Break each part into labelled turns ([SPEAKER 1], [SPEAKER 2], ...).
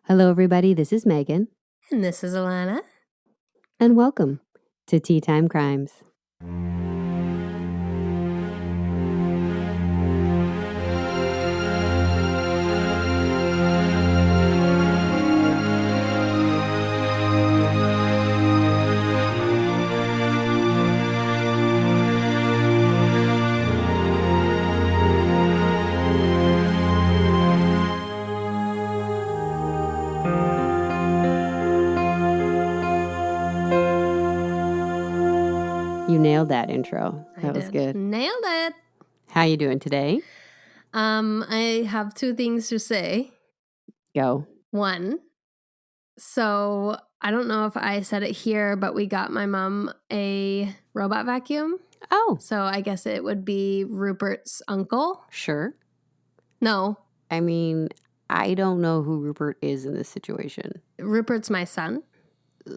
[SPEAKER 1] Hello, everybody. This is Megan.
[SPEAKER 2] And this is Alana.
[SPEAKER 1] And welcome to Tea Time Crimes. You nailed that intro. That was good.
[SPEAKER 2] Nailed it.
[SPEAKER 1] How you doing today?
[SPEAKER 2] I have two things to say.
[SPEAKER 1] Go.
[SPEAKER 2] One, so I don't know if I said it here, but we got my mom a robot vacuum.
[SPEAKER 1] Oh,
[SPEAKER 2] So I guess it would be Rupert's uncle.
[SPEAKER 1] sure.
[SPEAKER 2] No,
[SPEAKER 1] I mean, I don't know who Rupert is in this situation.
[SPEAKER 2] Rupert's my son.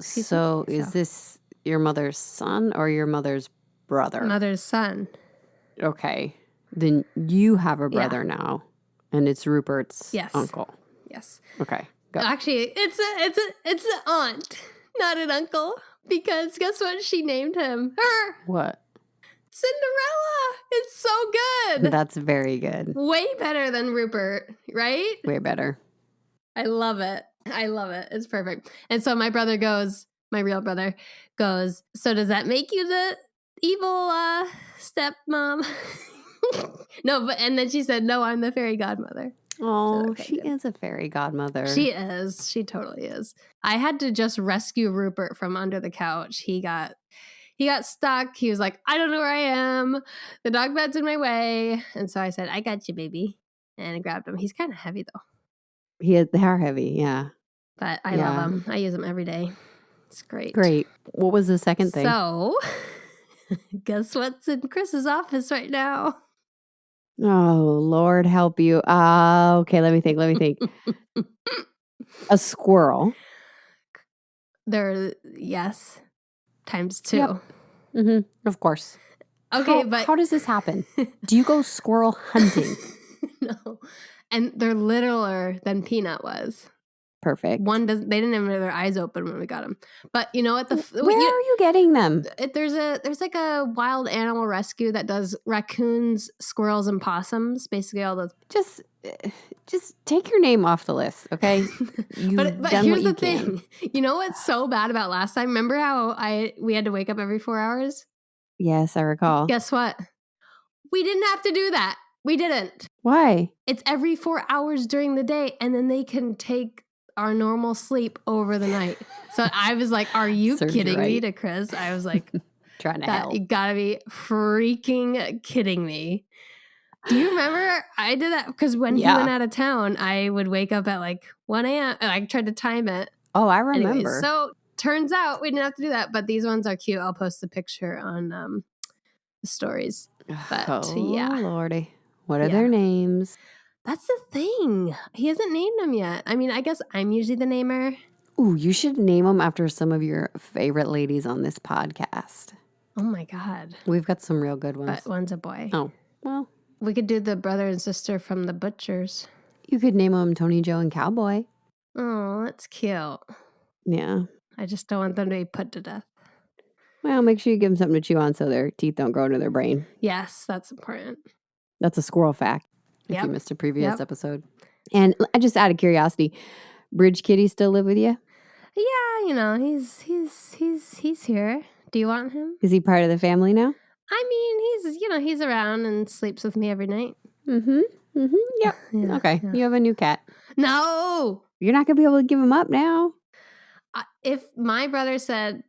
[SPEAKER 1] So is this your mother's son or your mother's brother?
[SPEAKER 2] Mother's son.
[SPEAKER 1] Okay. Then you have a brother now, and it's Rupert's uncle.
[SPEAKER 2] Yes.
[SPEAKER 1] Okay. Go.
[SPEAKER 2] Actually, it's an aunt, not an uncle. Because guess what? She named him her.
[SPEAKER 1] What?
[SPEAKER 2] Cinderella. It's so good.
[SPEAKER 1] That's very good.
[SPEAKER 2] Way better than Rupert, right?
[SPEAKER 1] Way better.
[SPEAKER 2] I love it. It's perfect. And so my brother goes, my real brother goes, so does that make you the evil stepmom? No, and then she said, no, I'm the fairy godmother.
[SPEAKER 1] Oh,
[SPEAKER 2] So, okay,
[SPEAKER 1] she
[SPEAKER 2] good.
[SPEAKER 1] is a fairy godmother.
[SPEAKER 2] She is. She totally is. I had to just rescue Rupert from under the couch. He got stuck. He was like, I don't know where I am. The dog bed's in my way. And so I said, I got you, baby. And I grabbed him. He's kind of heavy, though.
[SPEAKER 1] They are heavy, yeah.
[SPEAKER 2] But I love him. I use him every day. It's great.
[SPEAKER 1] Great. What was the second thing?
[SPEAKER 2] So, guess what's in Chris's office right now?
[SPEAKER 1] Oh, Lord help you. Okay, let me think. A squirrel.
[SPEAKER 2] Yes, times 2.
[SPEAKER 1] Yep. Mm-hmm. Of course.
[SPEAKER 2] Okay,
[SPEAKER 1] how does this happen? Do you go squirrel hunting?
[SPEAKER 2] No. And they're littler than Peanut was.
[SPEAKER 1] Perfect.
[SPEAKER 2] They didn't have their eyes open when we got them. But you know what?
[SPEAKER 1] Where are you getting them?
[SPEAKER 2] There's like a wild animal rescue that does raccoons, squirrels, and possums. Basically, all those.
[SPEAKER 1] Just take your name off the list, okay?
[SPEAKER 2] But here's the thing. You know what's so bad about last time? Remember how we had to wake up every 4 hours?
[SPEAKER 1] Yes, I recall.
[SPEAKER 2] Guess what? We didn't have to do that. We didn't.
[SPEAKER 1] Why?
[SPEAKER 2] It's every 4 hours during the day, and then they can take our normal sleep over the night. So I was like, are you kidding me to Chris? I was like,
[SPEAKER 1] trying to help.
[SPEAKER 2] You gotta be freaking kidding me. Do you remember I did that? Because when he went out of town, I would wake up at like 1 a.m. and I tried to time it.
[SPEAKER 1] Oh, I remember.
[SPEAKER 2] Anyways, so turns out we didn't have to do that, but these ones are cute. I'll post a picture on the stories. But yeah.
[SPEAKER 1] Lordy. What are their names?
[SPEAKER 2] That's the thing. He hasn't named them yet. I mean, I guess I'm usually the namer.
[SPEAKER 1] Ooh, you should name them after some of your favorite ladies on this podcast.
[SPEAKER 2] Oh my God.
[SPEAKER 1] We've got some real good ones.
[SPEAKER 2] But one's a boy.
[SPEAKER 1] Oh, well.
[SPEAKER 2] We could do the brother and sister from the Butchers.
[SPEAKER 1] You could name them Tony, Joe, and Cowboy.
[SPEAKER 2] Oh, that's cute.
[SPEAKER 1] Yeah.
[SPEAKER 2] I just don't want them to be put to death.
[SPEAKER 1] Well, make sure you give them something to chew on so their teeth don't grow into their brain.
[SPEAKER 2] Yes, that's important.
[SPEAKER 1] That's a squirrel fact. If you missed a previous episode. And just out of curiosity, Bridge Kitty still live with you?
[SPEAKER 2] Yeah, you know, he's here. Do you want him?
[SPEAKER 1] Is he part of the family now?
[SPEAKER 2] I mean, he's around and sleeps with me every night.
[SPEAKER 1] Mm-hmm. Mm-hmm. Yep. Yeah, okay. Yeah. You have a new cat.
[SPEAKER 2] No.
[SPEAKER 1] You're not going to be able to give him up now.
[SPEAKER 2] If my brother said,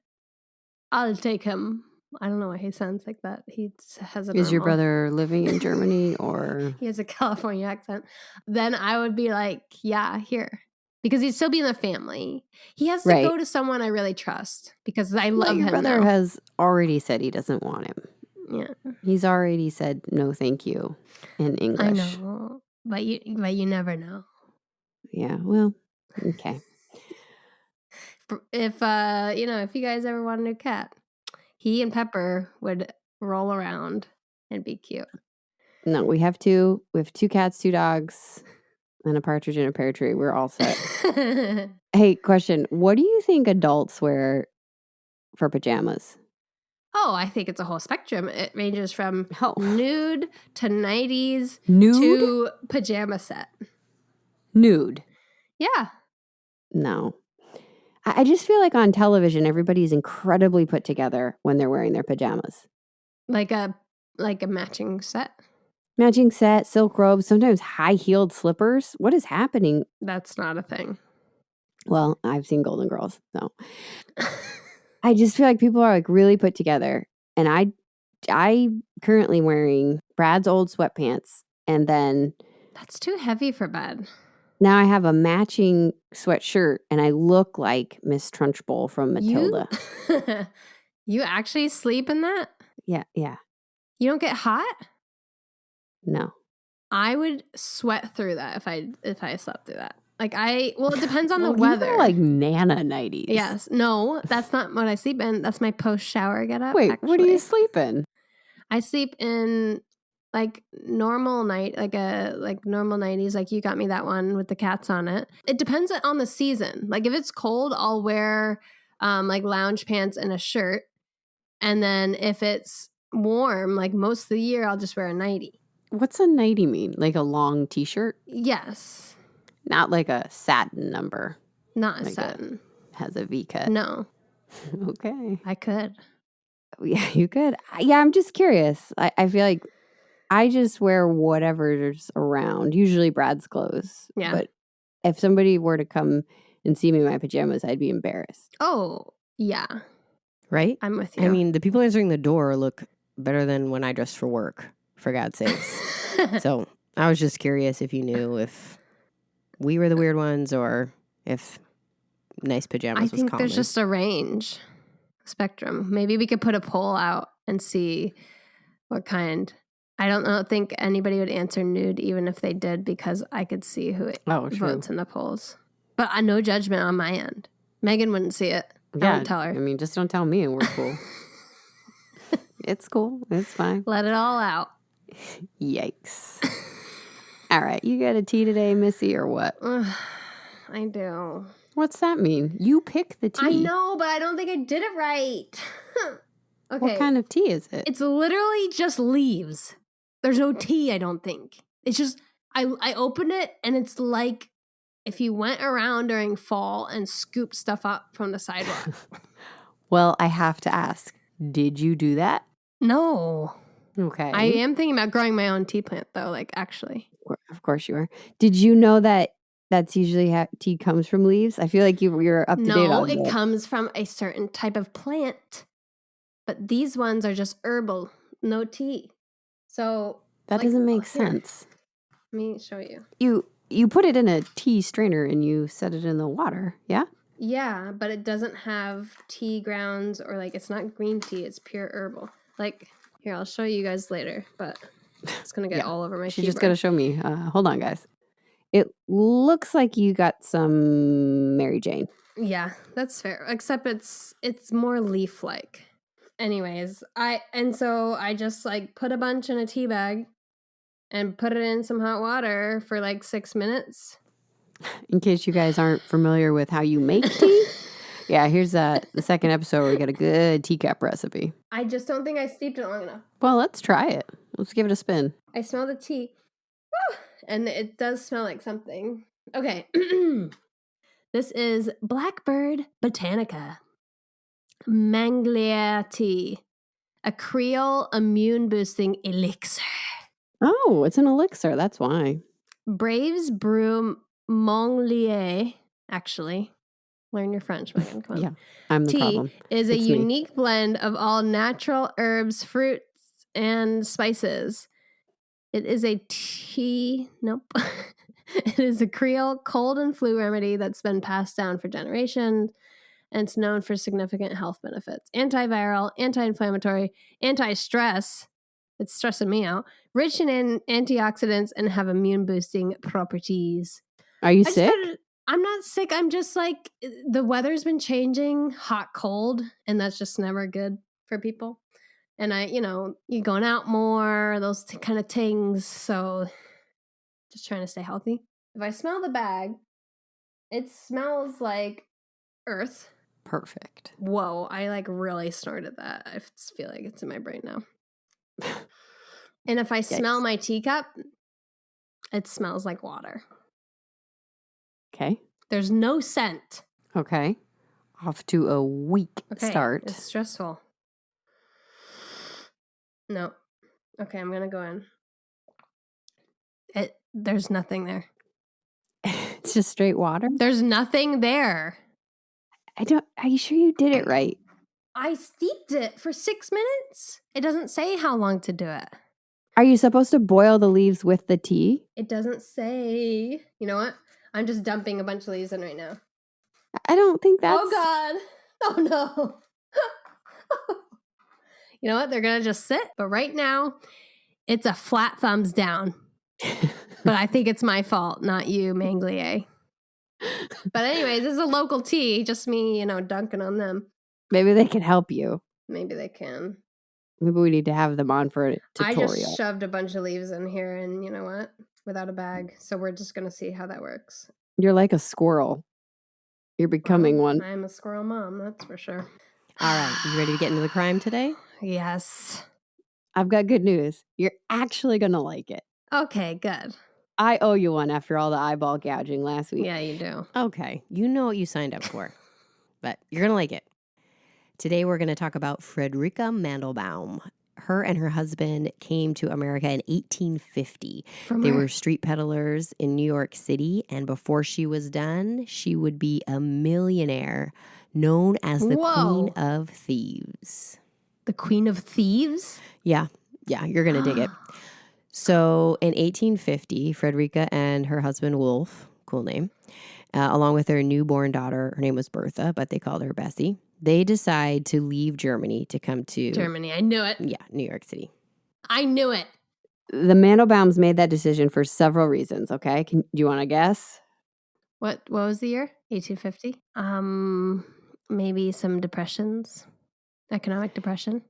[SPEAKER 2] I'll take him. I don't know why he sounds like that. He has a
[SPEAKER 1] Is your brother living in Germany or?
[SPEAKER 2] He has a California accent. Then I would be like, yeah, here. Because he'd still be in the family. He has to go to someone I really trust because I love him.
[SPEAKER 1] Your brother has already said he doesn't want him.
[SPEAKER 2] Yeah.
[SPEAKER 1] He's already said no thank you in English.
[SPEAKER 2] I know. But you never know.
[SPEAKER 1] Yeah, well, okay.
[SPEAKER 2] If you guys ever want a new cat, he and Pepper would roll around and be cute.
[SPEAKER 1] No, we have two. We have 2 cats, 2 dogs. and a partridge in a pear tree. We're all set. Hey, question. What do you think adults wear for pajamas?
[SPEAKER 2] Oh, I think it's a whole spectrum. It ranges from
[SPEAKER 1] Oh.
[SPEAKER 2] nude to 90s
[SPEAKER 1] Nude?
[SPEAKER 2] to pajama set.
[SPEAKER 1] Nude.
[SPEAKER 2] Yeah.
[SPEAKER 1] No. I just feel like on television, everybody's incredibly put together when they're wearing their pajamas.
[SPEAKER 2] Like a matching set.
[SPEAKER 1] Matching set, silk robes, sometimes high-heeled slippers. What is happening?
[SPEAKER 2] That's not a thing.
[SPEAKER 1] Well, I've seen Golden Girls, so I just feel like people are like really put together. And I currently wearing Brad's old sweatpants, and then
[SPEAKER 2] That's too heavy for bed.
[SPEAKER 1] now I have a matching sweatshirt, and I look like Miss Trunchbull from Matilda.
[SPEAKER 2] You actually sleep in that?
[SPEAKER 1] Yeah.
[SPEAKER 2] You don't get hot?
[SPEAKER 1] No.
[SPEAKER 2] I would sweat through that if I slept through that. Like it depends on the
[SPEAKER 1] You
[SPEAKER 2] weather.
[SPEAKER 1] wear like Nana nighties.
[SPEAKER 2] Yes. No, that's not what I sleep in. That's my post shower get up.
[SPEAKER 1] Wait,
[SPEAKER 2] actually.
[SPEAKER 1] what do you sleep in?
[SPEAKER 2] I sleep in like normal night, like normal 90s. Like you got me that one with the cats on it. It depends on the season. Like if it's cold, I'll wear like lounge pants and a shirt. And then if it's warm, like most of the year, I'll just wear a nightie.
[SPEAKER 1] What's a nightie mean? Like a long t-shirt?
[SPEAKER 2] Yes.
[SPEAKER 1] Not like a satin number.
[SPEAKER 2] Not
[SPEAKER 1] like
[SPEAKER 2] satin.
[SPEAKER 1] Has a V cut.
[SPEAKER 2] No.
[SPEAKER 1] Okay.
[SPEAKER 2] I could.
[SPEAKER 1] Yeah, you could. Yeah, I'm just curious. I feel like I just wear whatever's around, usually Brad's clothes.
[SPEAKER 2] Yeah.
[SPEAKER 1] But if somebody were to come and see me in my pajamas, I'd be embarrassed.
[SPEAKER 2] Oh, yeah.
[SPEAKER 3] Right?
[SPEAKER 2] I'm with you.
[SPEAKER 3] I mean, the people answering the door look better than when I dress for work, for God's sakes. So I was just curious if you knew if we were the weird ones or if nice pajamas was
[SPEAKER 2] I think
[SPEAKER 3] common.
[SPEAKER 2] there's just a range spectrum. Maybe we could put a poll out and see what kind. I don't think anybody would answer nude even if they did because I could see who votes in the polls. But no judgment on my end. Megan wouldn't see it. I won't tell her.
[SPEAKER 1] I mean, just don't tell me and we're cool. It's cool. It's fine.
[SPEAKER 2] Let it all out.
[SPEAKER 1] Yikes. All right. You got a tea today, Missy, or what?
[SPEAKER 2] I do.
[SPEAKER 1] What's that mean? You pick the tea.
[SPEAKER 2] I know, but I don't think I did it right. Okay.
[SPEAKER 1] What kind of tea is it?
[SPEAKER 2] It's literally just leaves. There's no tea, I don't think. It's just, I open it and it's like if you went around during fall and scooped stuff up from the sidewalk.
[SPEAKER 1] Well, I have to ask, did you do that?
[SPEAKER 2] No.
[SPEAKER 1] Okay.
[SPEAKER 2] I am thinking about growing my own tea plant though, like actually.
[SPEAKER 1] Of course you are. Did you know that that's usually how tea comes from leaves? I feel like you're up to date on
[SPEAKER 2] No,
[SPEAKER 1] that.
[SPEAKER 2] it comes from a certain type of plant. But these ones are just herbal, no tea. So
[SPEAKER 1] that doesn't make sense.
[SPEAKER 2] Let me show you.
[SPEAKER 1] You put it in a tea strainer and you set it in the water, yeah?
[SPEAKER 2] Yeah, but it doesn't have tea grounds or like it's not green tea, it's pure herbal. Like here, I'll show you guys later, but it's gonna get all over my
[SPEAKER 1] She's just gonna show me. Hold on, guys. It looks like you got some Mary Jane.
[SPEAKER 2] Yeah, that's fair. Except it's more leaf like. Anyways, so I just like put a bunch in a tea bag and put it in some hot water for like 6 minutes.
[SPEAKER 1] In case you guys aren't familiar with how you make tea, yeah, here's the second episode where we got a good teacup recipe.
[SPEAKER 2] I just don't think I steeped it long enough.
[SPEAKER 1] Well, let's try it. Let's give it a spin.
[SPEAKER 2] I smell the tea. And it does smell like something. Okay. This is Blackbird Botanica. Manglier Tea. A Creole immune-boosting elixir.
[SPEAKER 1] Oh, it's an elixir. That's why.
[SPEAKER 2] Braves brew Manglier, actually. Learn your French, Megan. Come on.
[SPEAKER 1] Yeah, I'm the problem.
[SPEAKER 2] Tea is a unique blend of all natural herbs, fruits, and spices. It is a tea. Nope. It is a Creole cold and flu remedy that's been passed down for generations. And it's known for significant health benefits. Antiviral, anti-inflammatory, anti-stress. It's stressing me out. Rich in antioxidants and have immune-boosting properties.
[SPEAKER 1] Are you sick?
[SPEAKER 2] I'm not sick. I'm just like, the weather's been changing, hot, cold, and that's just never good for people. And you're going out more, those kind of things. So just trying to stay healthy. If I smell the bag, it smells like earth.
[SPEAKER 1] Perfect.
[SPEAKER 2] Whoa, I like really snorted that. I feel like it's in my brain now. And if I smell
[SPEAKER 1] Yikes.
[SPEAKER 2] my teacup, it smells like water.
[SPEAKER 1] Okay.
[SPEAKER 2] There's no scent.
[SPEAKER 1] Okay. Off to a weak start.
[SPEAKER 2] It's stressful. No. Okay, I'm going to go in. There's nothing there.
[SPEAKER 1] It's just straight water?
[SPEAKER 2] There's nothing there.
[SPEAKER 1] Are you sure you did it right?
[SPEAKER 2] I steeped it for 6 minutes. It doesn't say how long to do it.
[SPEAKER 1] Are you supposed to boil the leaves with the tea?
[SPEAKER 2] It doesn't say. You know what? I'm just dumping a bunch of leaves in right now.
[SPEAKER 1] I don't think that's...
[SPEAKER 2] Oh, God. Oh, no. You know what? They're going to just sit. But right now, it's a flat thumbs down. But I think it's my fault, not you, Manglier. But anyways, this is a local tea. Just me, dunking on them.
[SPEAKER 1] Maybe they can help you.
[SPEAKER 2] Maybe they can.
[SPEAKER 1] Maybe we need to have them on for a tutorial.
[SPEAKER 2] I just shoved a bunch of leaves in here and you know what? Without a bag. So we're just going to see how that works.
[SPEAKER 1] You're like a squirrel. You're becoming one.
[SPEAKER 2] I'm a squirrel mom, that's for sure.
[SPEAKER 3] All right. You ready to get into the crime today?
[SPEAKER 2] Yes.
[SPEAKER 1] I've got good news. You're actually going to like it.
[SPEAKER 2] Okay, good.
[SPEAKER 1] I owe you one after all the eyeball gouging last week.
[SPEAKER 2] Yeah, you do.
[SPEAKER 3] Okay. You know what you signed up for, but you're going to like it. Today, we're going to talk about Fredricka Mandelbaum. Her and her husband came to America in 1850. They were street peddlers in New York City, and before she was done, she would be a millionaire, known as the Queen of Thieves.
[SPEAKER 2] The Queen of Thieves?
[SPEAKER 3] Yeah, you're going to dig it. So in 1850, Fredricka and her husband Wolf, cool name, along with their newborn daughter, her name was Bertha, but they called her Bessie, they decide to leave Germany to come to...
[SPEAKER 2] Germany, I knew it.
[SPEAKER 3] Yeah, New York City.
[SPEAKER 2] I knew it.
[SPEAKER 1] The Mandelbaums made that decision for several reasons, okay? Do you want to guess?
[SPEAKER 2] What was the year? 1850? Maybe some depressions. Economic depression.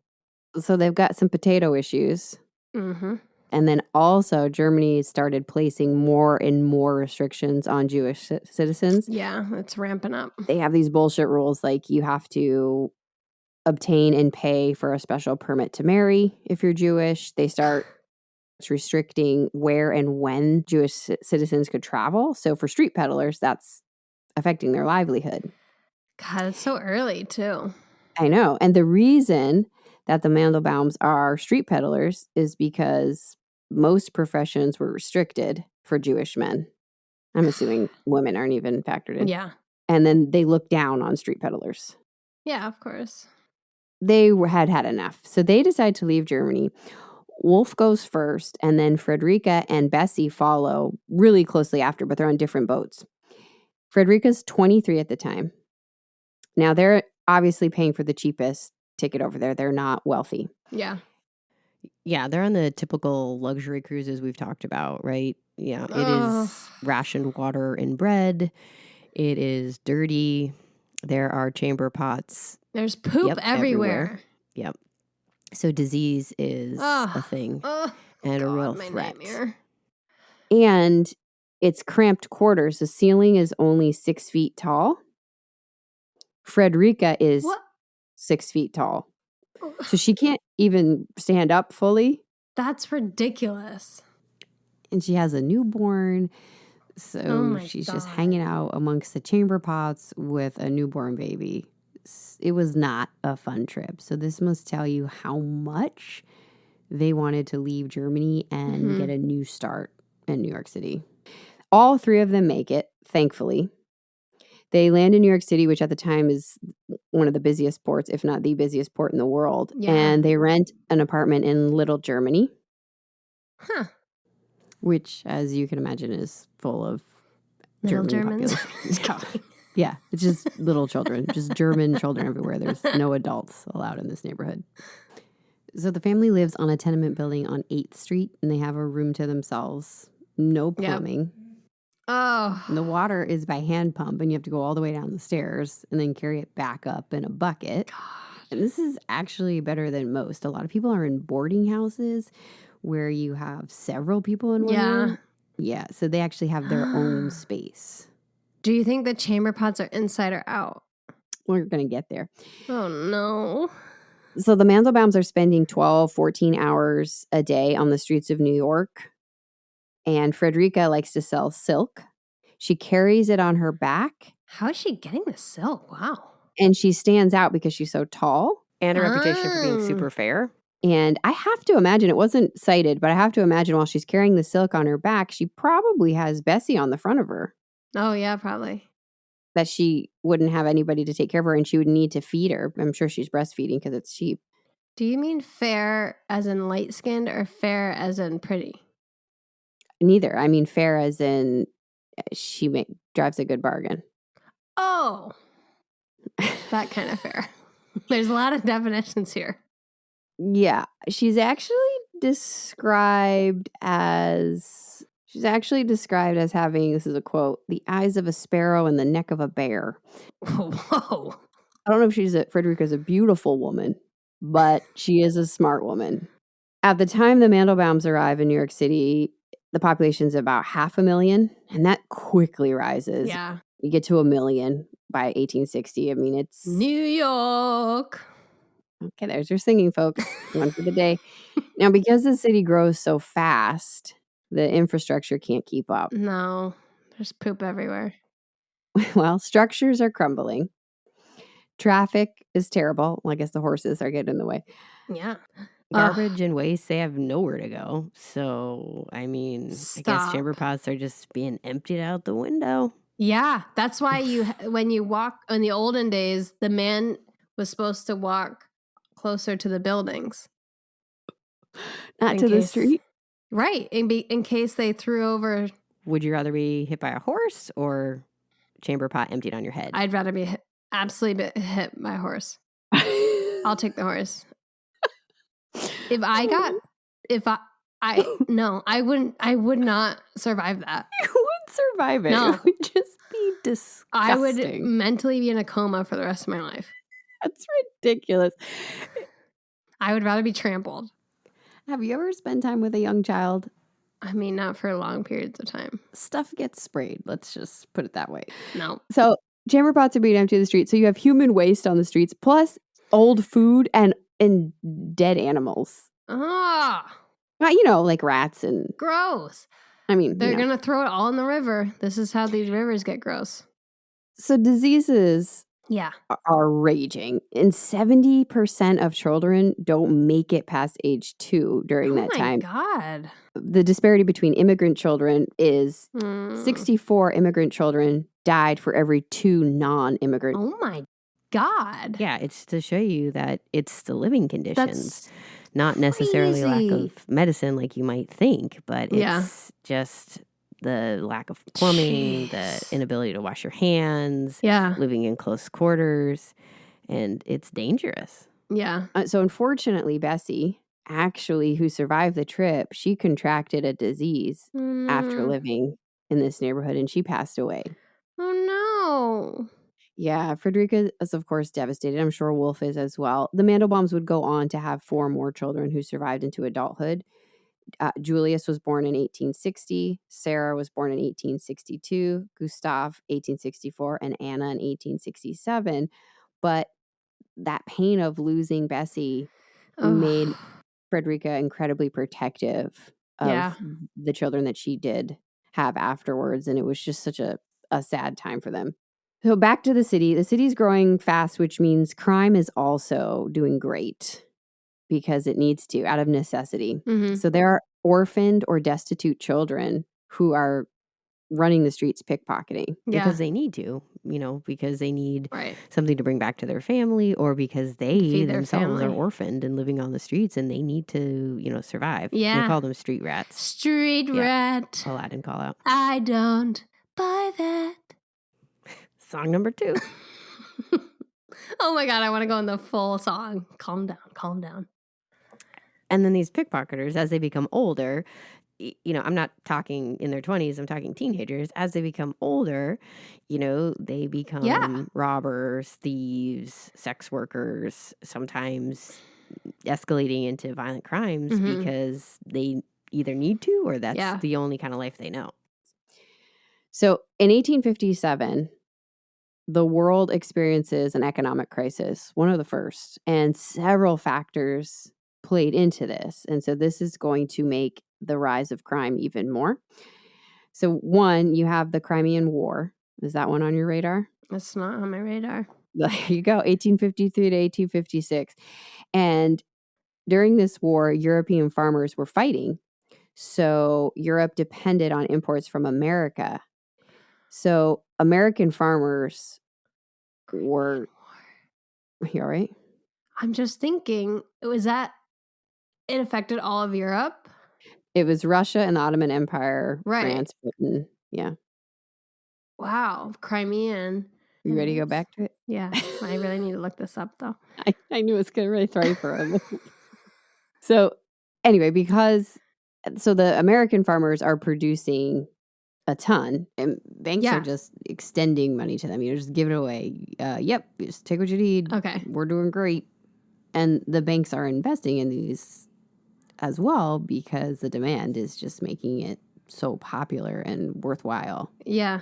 [SPEAKER 1] So they've got some potato issues.
[SPEAKER 2] Mm-hmm.
[SPEAKER 1] And then also Germany started placing more and more restrictions on Jewish citizens.
[SPEAKER 2] Yeah, it's ramping up.
[SPEAKER 1] They have these bullshit rules like you have to obtain and pay for a special permit to marry if you're Jewish. They start restricting where and when Jewish citizens could travel. So for street peddlers, that's affecting their livelihood.
[SPEAKER 2] God, it's so early too.
[SPEAKER 1] I know. And the reason that the Mandelbaums are street peddlers is because most professions were restricted for Jewish men. I'm assuming women aren't even factored in.
[SPEAKER 2] Yeah.
[SPEAKER 1] And then they look down on street peddlers.
[SPEAKER 2] Yeah, of course.
[SPEAKER 1] They had enough. So they decide to leave Germany. Wolf goes first, and then Fredricka and Bessie follow really closely after, but they're on different boats. Fredricka's 23 at the time. Now, they're obviously paying for the cheapest ticket over there. They're not wealthy.
[SPEAKER 2] Yeah.
[SPEAKER 3] Yeah, they're on the typical luxury cruises we've talked about, right? Yeah, it is rationed water and bread. It is dirty. There are chamber pots.
[SPEAKER 2] There's poop everywhere.
[SPEAKER 3] Yep. So disease is a thing and a real threat.
[SPEAKER 2] Nightmare.
[SPEAKER 1] And it's cramped quarters. The ceiling is only 6 feet tall. Fredricka is 6 feet tall. So she can't even stand up fully.
[SPEAKER 2] That's ridiculous.
[SPEAKER 1] And she has a newborn. So she's just hanging out amongst the chamber pots with a newborn baby. It was not a fun trip. So this must tell you how much they wanted to leave Germany and get a new start in New York City. All three of them make it, thankfully. They land in New York City, which at the time is one of the busiest ports, if not the busiest port in the world. Yeah. And they rent an apartment in Little Germany.
[SPEAKER 2] Huh.
[SPEAKER 1] Which, as you can imagine, is full of
[SPEAKER 2] little Germans.
[SPEAKER 1] Yeah, it's just little children, just German children everywhere. There's no adults allowed in this neighborhood. So the family lives on a tenement building on 8th Street, and they have a room to themselves. No plumbing. Yep.
[SPEAKER 2] Oh.
[SPEAKER 1] And the water is by hand pump, and you have to go all the way down the stairs and then carry it back up in a bucket.
[SPEAKER 2] God.
[SPEAKER 1] And this is actually better than most. A lot of people are in boarding houses where you have several people in one room. Yeah, so they actually have their own space.
[SPEAKER 2] Do you think the chamber pots are inside or out?
[SPEAKER 1] We're going to get there.
[SPEAKER 2] Oh, no.
[SPEAKER 1] So the Mandelbaums are spending 12, 14 hours a day on the streets of New York. And Fredricka likes to sell silk. She carries it on her back.
[SPEAKER 2] How is she getting the silk? Wow.
[SPEAKER 1] And she stands out because she's so tall.
[SPEAKER 3] And a reputation for being super fair.
[SPEAKER 1] And I have to imagine, it wasn't cited, but I have to imagine while she's carrying the silk on her back, she probably has Bessie on the front of her.
[SPEAKER 2] Oh, yeah, probably.
[SPEAKER 1] That she wouldn't have anybody to take care of her and she would need to feed her. I'm sure she's breastfeeding because it's cheap.
[SPEAKER 2] Do you mean fair as in light-skinned or fair as in pretty?
[SPEAKER 1] Neither. I mean fair as in she drives a good bargain.
[SPEAKER 2] Oh, that kind of fair. There's a lot of definitions here.
[SPEAKER 1] Yeah. She's actually described as having, this is a quote, the eyes of a sparrow and the neck of a bear.
[SPEAKER 2] Whoa.
[SPEAKER 1] I don't know if Fredricka's a beautiful woman, but she is a smart woman. At the time the Mandelbaums arrive in New York City, the population's about 500,000, and that quickly rises.
[SPEAKER 2] Yeah.
[SPEAKER 1] You get to 1 million by 1860. I mean, it's
[SPEAKER 2] New York.
[SPEAKER 1] Okay, there's your singing, folks. One for the day. Now, because the city grows so fast, the infrastructure can't keep up.
[SPEAKER 2] No, there's poop everywhere.
[SPEAKER 1] Well, structures are crumbling. Traffic is terrible. Well, I guess the horses are getting in the way.
[SPEAKER 2] Yeah.
[SPEAKER 3] Garbage and waste, they have nowhere to go. So, I mean, I guess chamber pots are just being emptied out the window.
[SPEAKER 2] Yeah, that's why when you walk in the olden days, the man was supposed to walk closer to the buildings.
[SPEAKER 1] Not to the street?
[SPEAKER 2] Right, in case they threw over.
[SPEAKER 3] Would you rather be hit by a horse or chamber pot emptied on your head?
[SPEAKER 2] I'd rather be absolutely hit by a horse. I'll take the horse. I would not survive that.
[SPEAKER 1] You wouldn't survive it.
[SPEAKER 2] No.
[SPEAKER 1] It would just be disgusting.
[SPEAKER 2] I would mentally be in a coma for the rest of my life.
[SPEAKER 1] That's ridiculous.
[SPEAKER 2] I would rather be trampled.
[SPEAKER 1] Have you ever spent time with a young child?
[SPEAKER 2] I mean, not for long periods of time.
[SPEAKER 1] Stuff gets sprayed. Let's just put it that way.
[SPEAKER 2] No.
[SPEAKER 1] So chamber pots are being emptied in the streets. So you have human waste on the streets, plus old food and dead animals.
[SPEAKER 2] Ah.
[SPEAKER 1] Like rats and...
[SPEAKER 2] Gross.
[SPEAKER 1] I mean,
[SPEAKER 2] they're going to throw it all in the river. This is how these rivers get gross.
[SPEAKER 1] So diseases are raging. And 70% of children don't make it past age 2 during that time.
[SPEAKER 2] Oh, my God.
[SPEAKER 1] The disparity between immigrant children is 64 immigrant children died for every 2 non-immigrant.
[SPEAKER 2] Oh, my God.
[SPEAKER 3] Yeah, it's to show you that it's the living conditions. Not necessarily lack of medicine like you might think, but it's just the lack of plumbing, the inability to wash your hands, living in close quarters, and it's dangerous.
[SPEAKER 2] Yeah.
[SPEAKER 1] So unfortunately, Bessie, actually, who survived the trip, she contracted a disease after living in this neighborhood, and she passed away.
[SPEAKER 2] Oh, no.
[SPEAKER 1] Yeah, Fredricka is, of course, devastated. I'm sure Wolf is as well. The Mandelbaums would go on to have 4 more children who survived into adulthood. Julius was born in 1860. Sarah was born in 1862. Gustav, 1864. And Anna in 1867. But that pain of losing Bessie made Fredricka incredibly protective of the children that she did have afterwards. And it was just such a sad time for them. So back to the city. The city's growing fast, which means crime is also doing great because it needs to, out of necessity.
[SPEAKER 2] Mm-hmm.
[SPEAKER 1] So there are orphaned or destitute children who are running the streets pickpocketing.
[SPEAKER 3] Because they need to, because they need something to bring back to their family, or because they themselves are orphaned and living on the streets and they need to, survive.
[SPEAKER 2] Yeah.
[SPEAKER 3] They call them street rats.
[SPEAKER 2] Street rat.
[SPEAKER 3] Aladdin call out.
[SPEAKER 2] I don't buy that.
[SPEAKER 3] Song number 2.
[SPEAKER 2] Oh my God, I want to go in the full song. Calm down, calm down.
[SPEAKER 3] And then these pickpocketers, as they become older, I'm not talking in their 20s, I'm talking teenagers. As they become older, they become robbers, thieves, sex workers, sometimes escalating into violent crimes because they either need to or that's
[SPEAKER 2] Yeah.
[SPEAKER 3] the only kind of life they know.
[SPEAKER 1] So in 1857, the world experiences an economic crisis, one of the first, and several factors played into this. And so this is going to make the rise of crime even more. So one, you have the Crimean War. Is that one on your radar?
[SPEAKER 2] It's not on my radar.
[SPEAKER 1] There you go, 1853 to 1856. And during this war, European farmers were fighting. So Europe depended on imports from America. So American farmers were, you all right?
[SPEAKER 2] I'm just thinking, was that it affected all of Europe?
[SPEAKER 1] It was Russia and the Ottoman Empire,
[SPEAKER 2] Right.
[SPEAKER 1] France, Britain. Yeah.
[SPEAKER 2] Wow, Crimean.
[SPEAKER 1] You ready to go back to it?
[SPEAKER 2] Yeah, I really need to look this up though.
[SPEAKER 1] I knew it was going to really throw you for a loop. So anyway, so the American farmers are producing a ton and banks
[SPEAKER 2] Yeah.
[SPEAKER 1] are just extending money to them. You know, just give it away. Yep, just take what you need.
[SPEAKER 2] Okay.
[SPEAKER 1] We're doing great. And the banks are investing in these as well because the demand is just making it so popular and worthwhile.
[SPEAKER 2] Yeah.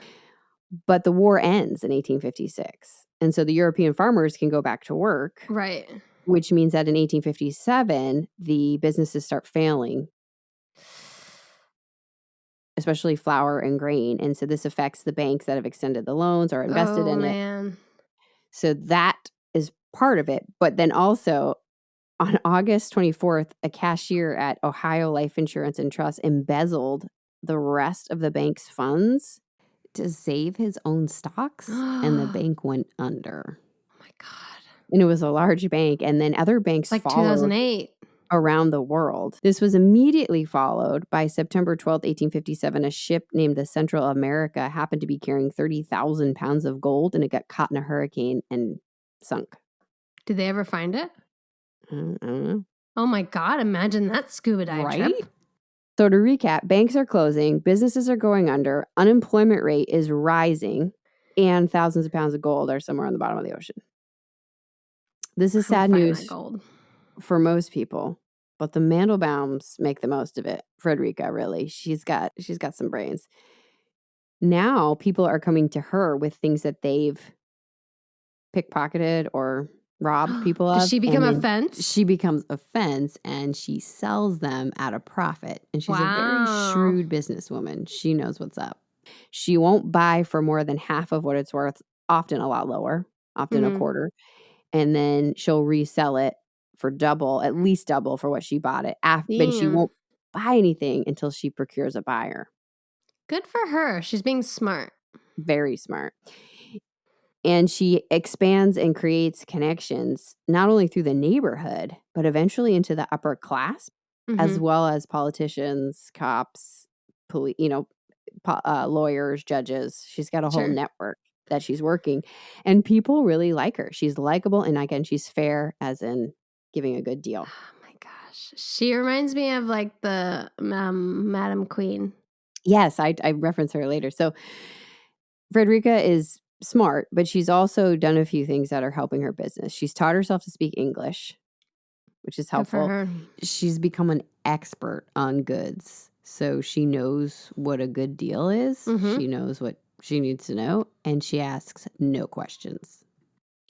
[SPEAKER 1] But the war ends in 1856. And so the European farmers can go back to work,
[SPEAKER 2] Right.
[SPEAKER 1] which means that in 1857, the businesses start failing, especially flour and grain. And so this affects the banks that have extended the loans or invested in it.
[SPEAKER 2] Man.
[SPEAKER 1] So that is part of it. But then also on August 24th, a cashier at Ohio Life Insurance and Trust embezzled the rest of the bank's funds to save his own stocks, and the bank went under.
[SPEAKER 2] Oh my God.
[SPEAKER 1] And it was a large bank, and then other banks
[SPEAKER 2] Like
[SPEAKER 1] followed
[SPEAKER 2] 2008.
[SPEAKER 1] around the world. This was immediately followed by September 12th, 1857. A ship named the Central America happened to be carrying 30,000 pounds of gold, and it got caught in a hurricane and sunk.
[SPEAKER 2] Did they ever find it?
[SPEAKER 1] I don't know.
[SPEAKER 2] Oh my God, imagine that scuba dive
[SPEAKER 1] Right?
[SPEAKER 2] trip.
[SPEAKER 1] So to recap, banks are closing, businesses are going under, unemployment rate is rising, and thousands of pounds of gold are somewhere on the bottom of the ocean. This is sad
[SPEAKER 2] Find
[SPEAKER 1] news
[SPEAKER 2] that gold.
[SPEAKER 1] for most people, but the Mandelbaums make the most of it. Fredricka, really, she's got some brains. Now people are coming to her with things that they've pickpocketed or robbed people of.
[SPEAKER 2] Does she become
[SPEAKER 1] and
[SPEAKER 2] a
[SPEAKER 1] then
[SPEAKER 2] fence?
[SPEAKER 1] She becomes a fence and she sells them at a profit. And she's a very
[SPEAKER 2] Wow.
[SPEAKER 1] shrewd businesswoman. She knows what's up. She won't buy for more than half of what it's worth, often a lot lower, often a quarter. And then she'll resell it for double, at least double for what she bought it. But she
[SPEAKER 2] Damn.
[SPEAKER 1] won't buy anything until she procures a buyer.
[SPEAKER 2] Good for her. She's being smart.
[SPEAKER 1] Very smart. And she expands and creates connections, not only through the neighborhood, but eventually into the upper class, as well as politicians, cops, police, lawyers, judges. She's got a whole
[SPEAKER 2] Sure.
[SPEAKER 1] network that she's working. And people really like her. She's likable. And again, she's fair, as in giving a good deal.
[SPEAKER 2] Oh my gosh. She reminds me of like the Madam Queen.
[SPEAKER 1] Yes, I reference her later. So Fredricka is smart, but she's also done a few things that are helping her business. She's taught herself to speak English, which is helpful.
[SPEAKER 2] Good for her.
[SPEAKER 1] She's become an expert on goods. So she knows what a good deal is. She knows what she needs to know, and she asks no questions.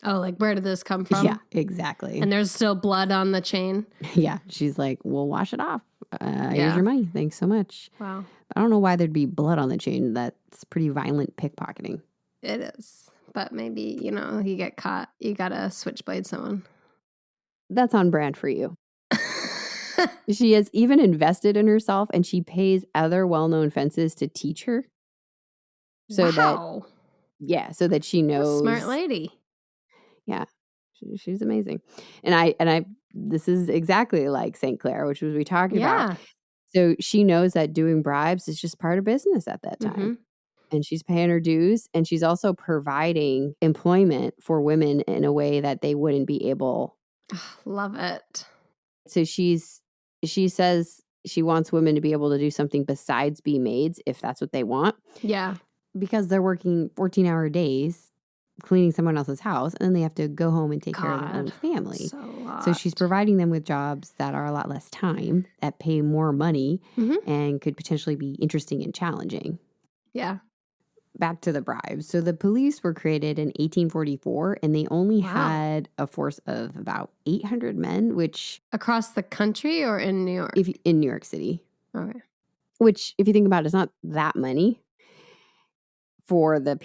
[SPEAKER 2] Oh, like where did this come from?
[SPEAKER 1] Yeah, exactly.
[SPEAKER 2] And there's still blood on the chain.
[SPEAKER 1] Yeah, she's like, we'll wash it off. Here's
[SPEAKER 2] Yeah.
[SPEAKER 1] your money. Thanks so much.
[SPEAKER 2] Wow.
[SPEAKER 1] I don't know why there'd be blood on the chain. That's pretty violent pickpocketing.
[SPEAKER 2] It is. But maybe, you get caught. You got to switchblade someone.
[SPEAKER 1] That's on brand for you. She has even invested in herself, and she pays other well-known fences to teach her. So
[SPEAKER 2] wow.
[SPEAKER 1] so that she knows.
[SPEAKER 2] Smart lady.
[SPEAKER 1] Yeah, she's amazing. And I this is exactly like St. Clair, which was we talked about. So she knows that doing bribes is just part of business at that time. And she's paying her dues, and she's also providing employment for women in a way that they wouldn't be able.
[SPEAKER 2] Love it.
[SPEAKER 1] So she says she wants women to be able to do something besides be maids if that's what they want.
[SPEAKER 2] Yeah.
[SPEAKER 1] Because they're working 14-hour days. cleaning someone else's house, and then they have to go home and take care of their own
[SPEAKER 2] God,
[SPEAKER 1] family.
[SPEAKER 2] so
[SPEAKER 1] So she's providing them with jobs that are a lot less time, that pay more money, and could potentially be interesting and challenging.
[SPEAKER 2] Yeah.
[SPEAKER 1] Back to the bribes. So the police were created in 1844, and they only
[SPEAKER 2] Wow.
[SPEAKER 1] had a force of about 800 men, which
[SPEAKER 2] Across the country or in New York?
[SPEAKER 1] in New York City,
[SPEAKER 2] Okay.
[SPEAKER 1] which if you think about it, is not that many for the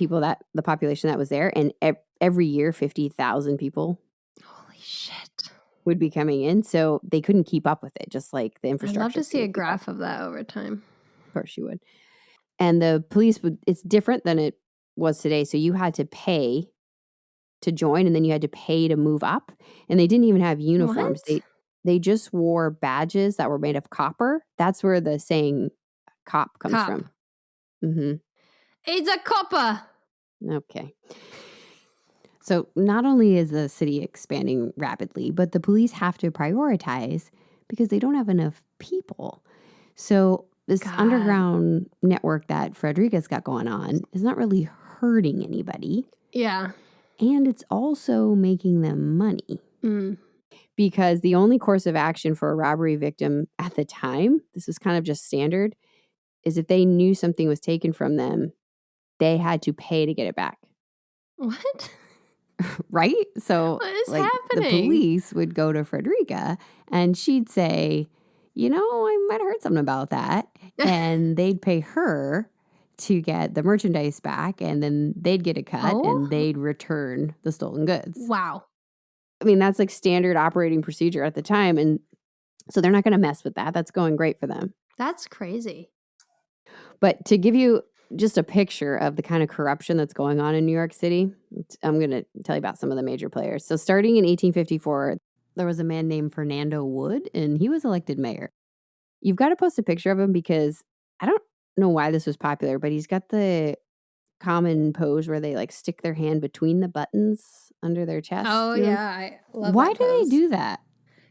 [SPEAKER 1] population that was there. And every year, 50,000 people
[SPEAKER 2] Holy shit.
[SPEAKER 1] would be coming in. So they couldn't keep up with it, just like the
[SPEAKER 2] I'd
[SPEAKER 1] infrastructure.
[SPEAKER 2] love to see a
[SPEAKER 1] couldn't keep up.
[SPEAKER 2] graph of that over time.
[SPEAKER 1] Of course you would. And the police it's different than it was today. So you had to pay to join, and then you had to pay to move up. And they didn't even have uniforms.
[SPEAKER 2] What?
[SPEAKER 1] They just wore badges that were made of copper. That's where the saying cop comes from. Mm-hmm.
[SPEAKER 2] It's a copper.
[SPEAKER 1] Okay. So not only is the city expanding rapidly, but the police have to prioritize because they don't have enough people. So this underground network that Fredricka's got going on is not really hurting anybody.
[SPEAKER 2] Yeah.
[SPEAKER 1] And it's also making them money. Because the only course of action for a robbery victim at the time, this was kind of just standard, is if they knew something was taken from them, they had to pay to get it back.
[SPEAKER 2] What?
[SPEAKER 1] Right? So
[SPEAKER 2] what is
[SPEAKER 1] like
[SPEAKER 2] happening?
[SPEAKER 1] The police would go to Fredricka and she'd say, I might have heard something about that. And they'd pay her to get the merchandise back, and then they'd get a cut and they'd return the stolen goods.
[SPEAKER 2] Wow.
[SPEAKER 1] I mean, that's like standard operating procedure at the time. And so they're not going to mess with that. That's going great for them.
[SPEAKER 2] That's crazy.
[SPEAKER 1] But to give you just a picture of the kind of corruption that's going on in New York City, I'm going to tell you about some of the major players. So starting in 1854, there was a man named Fernando Wood, and he was elected mayor. You've got to post a picture of him because I don't know why this was popular, but he's got the common pose where they like stick their hand between the buttons under their chest.
[SPEAKER 2] Oh, yeah. I love
[SPEAKER 1] Why
[SPEAKER 2] that
[SPEAKER 1] do
[SPEAKER 2] pose.
[SPEAKER 1] they do that?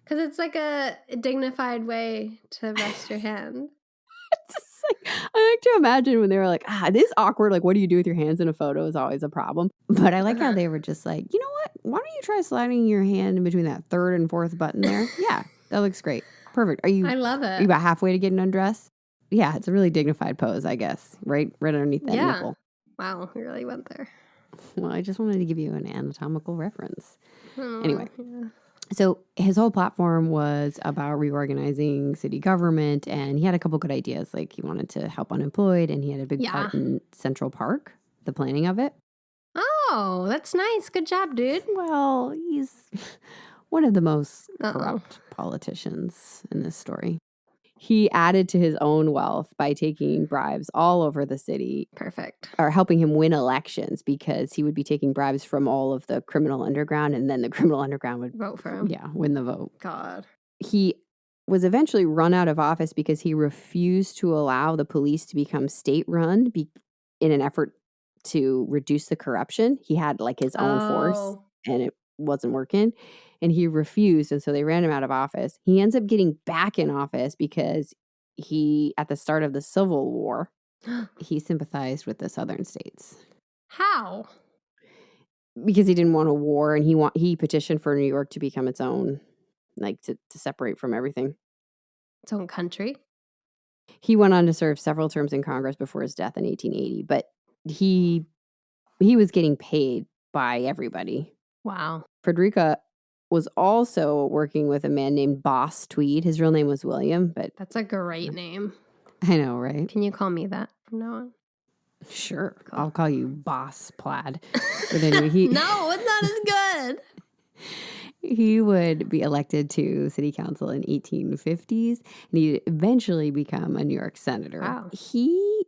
[SPEAKER 2] Because it's like a dignified way to rest your hand.
[SPEAKER 1] It's just like, I like to imagine when they were like, this awkward, like, what do you do with your hands in a photo is always a problem. But I like how they were just like, you know what? Why don't you try sliding your hand in between that third and fourth button there? Yeah, that looks great. Perfect. I
[SPEAKER 2] love it.
[SPEAKER 1] Are you about halfway to getting undressed? Yeah, it's a really dignified pose, I guess. Right underneath that nipple.
[SPEAKER 2] Wow, we really went there.
[SPEAKER 1] Well, I just wanted to give you an anatomical reference. Anyway.
[SPEAKER 2] Yeah.
[SPEAKER 1] So his whole platform was about reorganizing city government, and he had a couple good ideas. Like he wanted to help unemployed, and he had a big part in Central Park, the planning of it.
[SPEAKER 2] Oh, that's nice. Good job, dude.
[SPEAKER 1] Well, he's one of the most corrupt politicians in this story. He added to his own wealth by taking bribes all over the city.
[SPEAKER 2] Perfect.
[SPEAKER 1] Or helping him win elections, because he would be taking bribes from all of the criminal underground, and then the criminal underground would
[SPEAKER 2] vote for him.
[SPEAKER 1] Yeah, win the vote.
[SPEAKER 2] God.
[SPEAKER 1] He was eventually run out of office because he refused to allow the police to become state-run in an effort to reduce the corruption. He had like his own force, and it wasn't working. And he refused, and so they ran him out of office. He ends up getting back in office because at the start of the Civil War, he sympathized with the southern states.
[SPEAKER 2] How?
[SPEAKER 1] Because he didn't want a war, and he petitioned for New York to become its own, like to separate from everything.
[SPEAKER 2] Its own country?
[SPEAKER 1] He went on to serve several terms in Congress before his death in 1880, but he was getting paid by everybody.
[SPEAKER 2] Wow.
[SPEAKER 1] Fredricka was also working with a man named Boss Tweed. His real name was William, but
[SPEAKER 2] that's a great name.
[SPEAKER 1] I know, right?
[SPEAKER 2] Can you call me that from now on?
[SPEAKER 1] Sure. Cool. I'll call you Boss Plaid. But anyway,
[SPEAKER 2] no, it's not as good.
[SPEAKER 1] He would be elected to city council in 1850s, and he'd eventually become a New York senator.
[SPEAKER 2] Wow.
[SPEAKER 1] He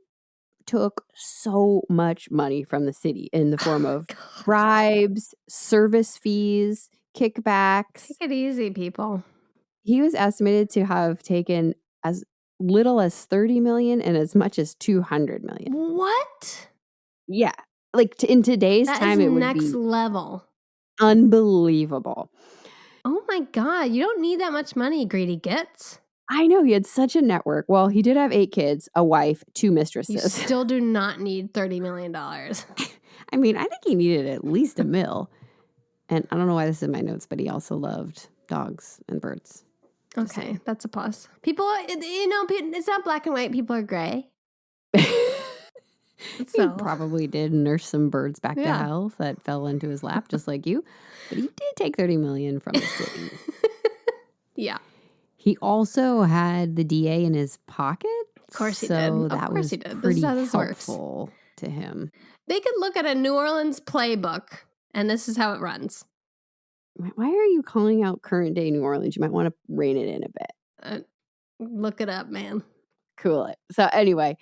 [SPEAKER 1] took so much money from the city in the form of bribes, service fees, kickbacks.
[SPEAKER 2] Take it easy, people.
[SPEAKER 1] He was estimated to have taken as little as 30 million and as much as 200 million.
[SPEAKER 2] What?
[SPEAKER 1] Yeah. Like in today's time, it would be
[SPEAKER 2] next level.
[SPEAKER 1] Unbelievable.
[SPEAKER 2] Oh my God. You don't need that much money, greedy gits.
[SPEAKER 1] I know. He had such a network. Well, he did have 8 kids, a wife, 2 mistresses.
[SPEAKER 2] You still do not need $30 million.
[SPEAKER 1] I mean, I think he needed at least $1 million. And I don't know why this is in my notes, but he also loved dogs and birds.
[SPEAKER 2] Okay, that's a plus. People, it's not black and white. People are gray.
[SPEAKER 1] He probably did nurse some birds back to health that fell into his lap, just like you. But he did take $30 million from the city.
[SPEAKER 2] Yeah.
[SPEAKER 1] He also had the DA in his pocket.
[SPEAKER 2] Of course he did.
[SPEAKER 1] So
[SPEAKER 2] Of
[SPEAKER 1] that
[SPEAKER 2] course
[SPEAKER 1] was
[SPEAKER 2] he did.
[SPEAKER 1] pretty
[SPEAKER 2] This is how this
[SPEAKER 1] helpful to him.
[SPEAKER 2] They could look at a New Orleans playbook, and this is how it runs.
[SPEAKER 1] Why are you calling out current day New Orleans? You might want to rein it in a bit.
[SPEAKER 2] Look it up, man.
[SPEAKER 1] Cool it. So anyway,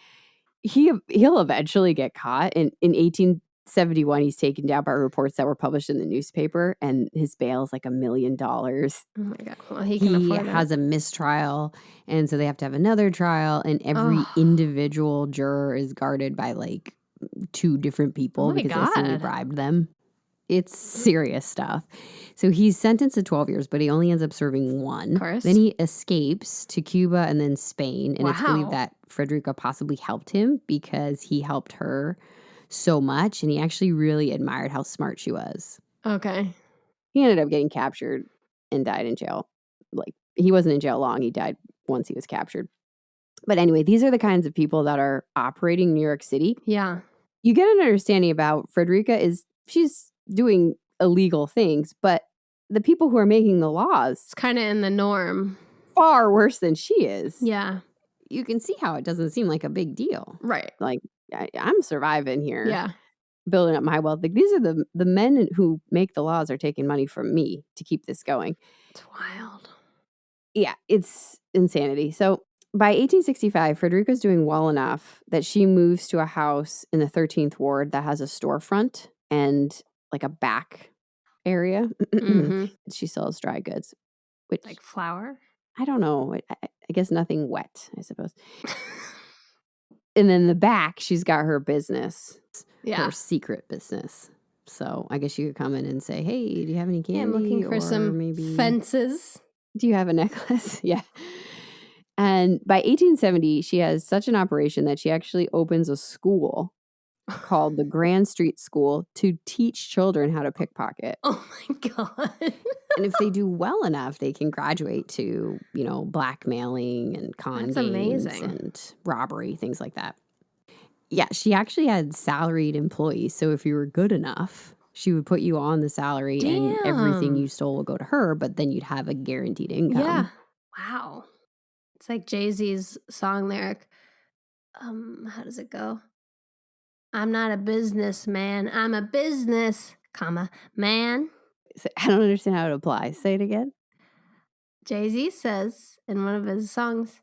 [SPEAKER 1] he'll eventually get caught. In 1871, he's taken down by reports that were published in the newspaper, and his bail is like $1 million.
[SPEAKER 2] Oh my God. Well, he can afford it.
[SPEAKER 1] He has a mistrial, and so they have to have another trial, and every individual juror is guarded by like 2 different people because they seemingly bribed them. It's serious stuff. So he's sentenced to 12 years, but he only ends up serving 1.
[SPEAKER 2] Of course.
[SPEAKER 1] Then he escapes to Cuba and then Spain. And it's believed that Fredricka possibly helped him because he helped her so much. And he actually really admired how smart she was.
[SPEAKER 2] Okay.
[SPEAKER 1] He ended up getting captured and died in jail. Like, he wasn't in jail long. He died once he was captured. But anyway, these are the kinds of people that are operating New York City.
[SPEAKER 2] Yeah.
[SPEAKER 1] You get an understanding about Fredricka she's doing illegal things, but the people who are making the laws,
[SPEAKER 2] it's kind of in the norm,
[SPEAKER 1] far worse than she is.
[SPEAKER 2] Yeah.
[SPEAKER 1] You can see how it doesn't seem like a big deal.
[SPEAKER 2] Right.
[SPEAKER 1] Like, I'm surviving here.
[SPEAKER 2] Yeah.
[SPEAKER 1] Building up my wealth. Like, these are the men who make the laws are taking money from me to keep this going.
[SPEAKER 2] It's wild.
[SPEAKER 1] Yeah, it's insanity. So by 1865, Fredricka's doing well enough that she moves to a house in the 13th ward that has a storefront and like a back area.
[SPEAKER 2] Mm-hmm.
[SPEAKER 1] She sells dry goods. Which,
[SPEAKER 2] like flour?
[SPEAKER 1] I don't know. I guess nothing wet, I suppose. And then the back, she's got her business.
[SPEAKER 2] Yeah.
[SPEAKER 1] Her secret business. So I guess you could come in and say, hey, do you have any candy?
[SPEAKER 2] Yeah, I'm looking for some
[SPEAKER 1] maybe
[SPEAKER 2] fences.
[SPEAKER 1] Do you have a necklace? Yeah. And by 1870, she has such an operation that she actually opens a school called the Grand Street School to teach children how to pickpocket.
[SPEAKER 2] Oh my God.
[SPEAKER 1] And if they do well enough, they can graduate to, blackmailing and con
[SPEAKER 2] That's
[SPEAKER 1] games
[SPEAKER 2] amazing.
[SPEAKER 1] and robbery, things like that. Yeah, she actually had salaried employees. So if you were good enough, she would put you on the salary and everything you stole will go to her, but then you'd have a guaranteed income.
[SPEAKER 2] Yeah. Wow. It's like Jay-Z's song lyric. How does it go? I'm not a businessman. I'm a business, man.
[SPEAKER 1] I don't understand how it applies. Say it again.
[SPEAKER 2] Jay-Z says in one of his songs,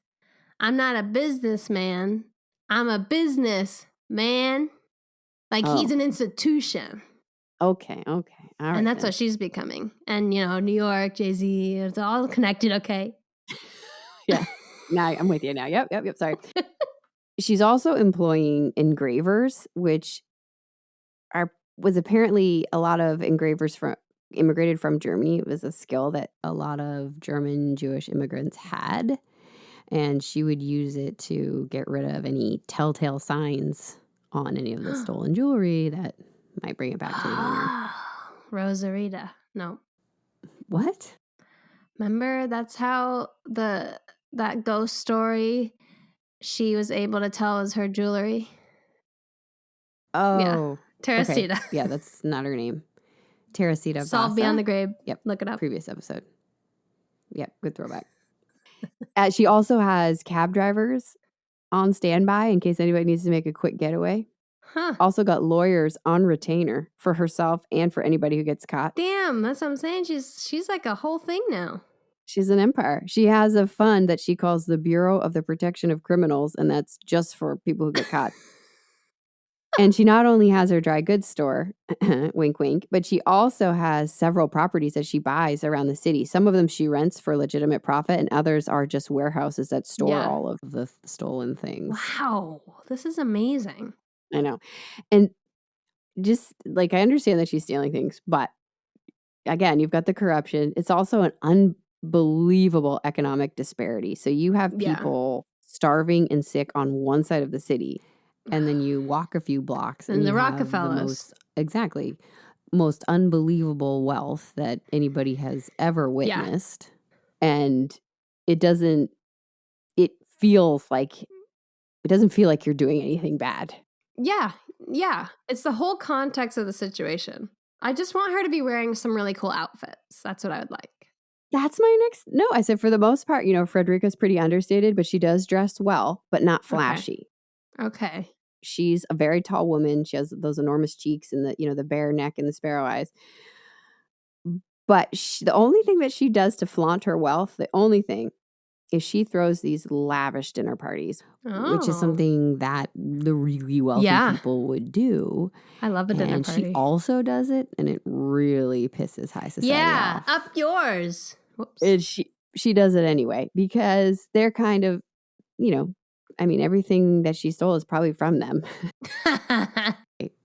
[SPEAKER 2] I'm not a businessman. I'm a business man. Like he's an institution.
[SPEAKER 1] Okay. All right.
[SPEAKER 2] And that's what she's becoming. And, New York, Jay-Z, it's all connected, okay?
[SPEAKER 1] Yeah. Now I'm with you now. Yep. Sorry. She's also employing engravers, which was apparently a lot of engravers immigrated from Germany. It was a skill that a lot of German Jewish immigrants had. And she would use it to get rid of any telltale signs on any of the stolen jewelry that might bring it back to the owner.
[SPEAKER 2] Rosarita. No.
[SPEAKER 1] What?
[SPEAKER 2] Remember, that's how that ghost story she was able to tell as her jewelry.
[SPEAKER 1] Oh.
[SPEAKER 2] Yeah. Teresita.
[SPEAKER 1] Okay. Yeah, that's not her name. Teresita
[SPEAKER 2] Solved Beyond the Grave.
[SPEAKER 1] Yep.
[SPEAKER 2] Look it up.
[SPEAKER 1] Previous episode. Yep. Good throwback. She also has cab drivers on standby in case anybody needs to make a quick getaway.
[SPEAKER 2] Huh.
[SPEAKER 1] Also got lawyers on retainer for herself and for anybody who gets caught.
[SPEAKER 2] Damn, that's what I'm saying. She's like a whole thing now.
[SPEAKER 1] She's an empire. She has a fund that she calls the Bureau of the Protection of Criminals, and that's just for people who get caught. And she not only has her dry goods store, wink, wink, but she also has several properties that she buys around the city. Some of them she rents for legitimate profit, and others are just warehouses that store all of the stolen things.
[SPEAKER 2] Wow, this is amazing.
[SPEAKER 1] I know. And just like, I understand that she's stealing things, but again, you've got the corruption. It's also an unbelievable economic disparity. So you have people starving and sick on one side of the city. And then you walk a few blocks
[SPEAKER 2] and
[SPEAKER 1] you
[SPEAKER 2] the
[SPEAKER 1] have
[SPEAKER 2] Rockefellers.
[SPEAKER 1] the most exactly, most unbelievable wealth that anybody has ever witnessed. And it doesn't feel like you're doing anything bad.
[SPEAKER 2] Yeah. It's the whole context of the situation. I just want her to be wearing some really cool outfits. That's what I would like.
[SPEAKER 1] That's my next. No, I said for the most part, Fredricka's pretty understated, but she does dress well, but not flashy.
[SPEAKER 2] Okay.
[SPEAKER 1] She's a very tall woman. She has those enormous cheeks and the bare neck and the sparrow eyes. But the only thing that she does to flaunt her wealth, the only thing, is she throws these lavish dinner parties, which is something that the really wealthy people would do.
[SPEAKER 2] I love a dinner party.
[SPEAKER 1] And she also does it, and it really pisses high society off.
[SPEAKER 2] Up yours. Whoops.
[SPEAKER 1] And she does it anyway because they're kind of, everything that she stole is probably from them.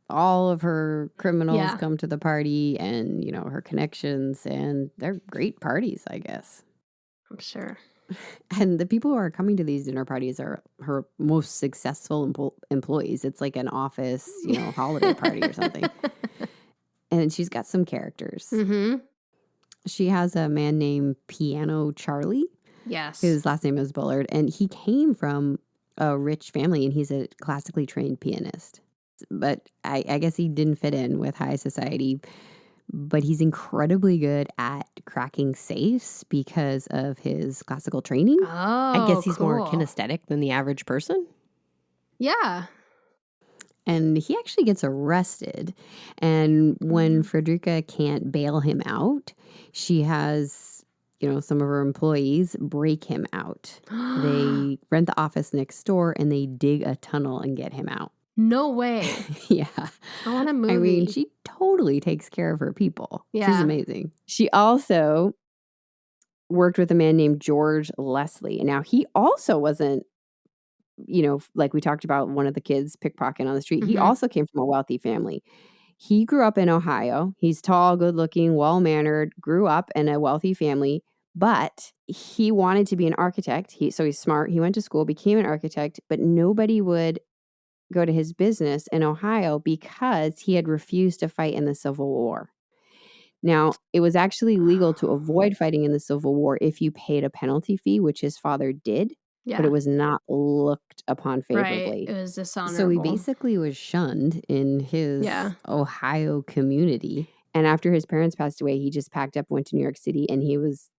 [SPEAKER 1] All of her criminals come to the party and, her connections, and they're great parties, I guess.
[SPEAKER 2] I'm sure.
[SPEAKER 1] And the people who are coming to these dinner parties are her most successful employees. It's like an office, holiday party or something. And she's got some characters.
[SPEAKER 2] Mm-hmm.
[SPEAKER 1] She has a man named Piano Charlie.
[SPEAKER 2] Yes.
[SPEAKER 1] His last name is Bullard. And he came from a rich family, and he's a classically trained pianist. But I guess he didn't fit in with high society. But he's incredibly good at cracking safes because of his classical training.
[SPEAKER 2] Oh,
[SPEAKER 3] I guess he's more kinesthetic than the average person.
[SPEAKER 2] Yeah.
[SPEAKER 1] And he actually gets arrested. And when Fredricka can't bail him out, she has, some of her employees break him out. They rent the office next door and they dig a tunnel and get him out.
[SPEAKER 2] No way.
[SPEAKER 1] Yeah.
[SPEAKER 2] I want a movie.
[SPEAKER 1] I mean, she totally takes care of her people.
[SPEAKER 2] Yeah.
[SPEAKER 1] She's amazing. She also worked with a man named George Leslie. And now he also wasn't, like we talked about one of the kids pickpocketing on the street. Mm-hmm. He also came from a wealthy family. He grew up in Ohio. He's tall, good looking, well-mannered, grew up in a wealthy family, but he wanted to be an architect. So he's smart. He went to school, became an architect, but nobody would go to his business in Ohio because he had refused to fight in the Civil War. Now, it was actually legal to avoid fighting in the Civil War if you paid a penalty fee, which his father did, but it was not looked upon favorably.
[SPEAKER 2] Right. It was dishonorable.
[SPEAKER 1] So he basically was shunned in his Ohio community. And after his parents passed away, he just packed up, went to New York City, and he was,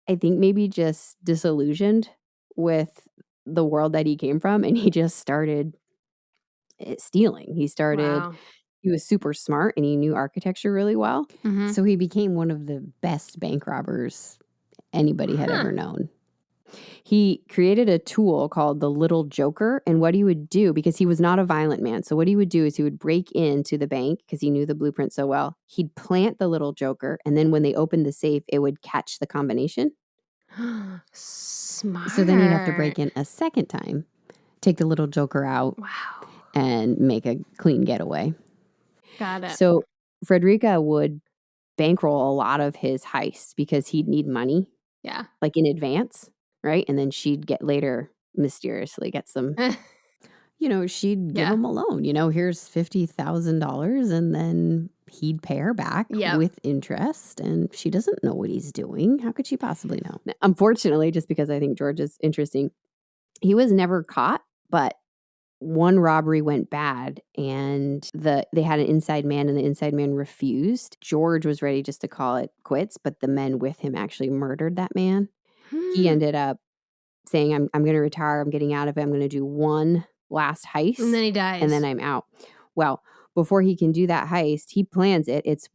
[SPEAKER 1] I think, maybe just disillusioned with the world that he came from, and he just started stealing. He was super smart and he knew architecture really well. Mm-hmm. So he became one of the best bank robbers anybody had ever known. He created a tool called the Little Joker. And what he would do, because he was not a violent man, so what he would do is he would break into the bank because he knew the blueprint so well. He'd plant the Little Joker. And then when they opened the safe, it would catch the combination.
[SPEAKER 2] Smart.
[SPEAKER 1] So then he'd have to break in a second time, take the Little Joker out.
[SPEAKER 2] Wow.
[SPEAKER 1] And make a clean getaway.
[SPEAKER 2] Got it.
[SPEAKER 1] So Fredricka would bankroll a lot of his heists because he'd need money.
[SPEAKER 2] Yeah.
[SPEAKER 1] Like in advance, right? And then she'd mysteriously get some, she'd give him a loan. Here's $50,000 and then he'd pay her back with interest. And she doesn't know what he's doing. How could she possibly know? Unfortunately, just because I think George is interesting, he was never caught, but one robbery went bad and they had an inside man and the inside man refused. George was ready just to call it quits, but the men with him actually murdered that man. He ended up saying, I'm going to retire. I'm getting out of it. I'm going to do one last heist.
[SPEAKER 2] And then he dies.
[SPEAKER 1] And then I'm out. Well, before he can do that heist, he plans it. It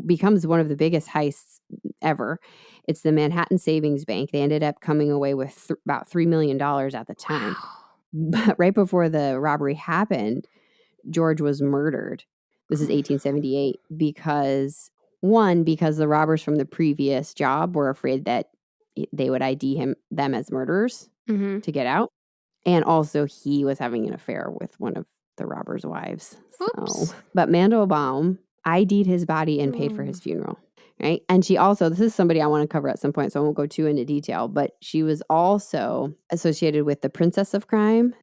[SPEAKER 1] becomes one of the biggest heists ever. It's the Manhattan Savings Bank. They ended up coming away with about $3 million at the time. Wow. But right before the robbery happened, George was murdered. This is 1878 because the robbers from the previous job were afraid that they would ID them as murderers to get out. And also he was having an affair with one of the robbers' wives. So, but Mandelbaum ID'd his body and paid for his funeral. Right. And she also, this is somebody I want to cover at some point, so I won't go too into detail, but she was also associated with the Princess of Crime,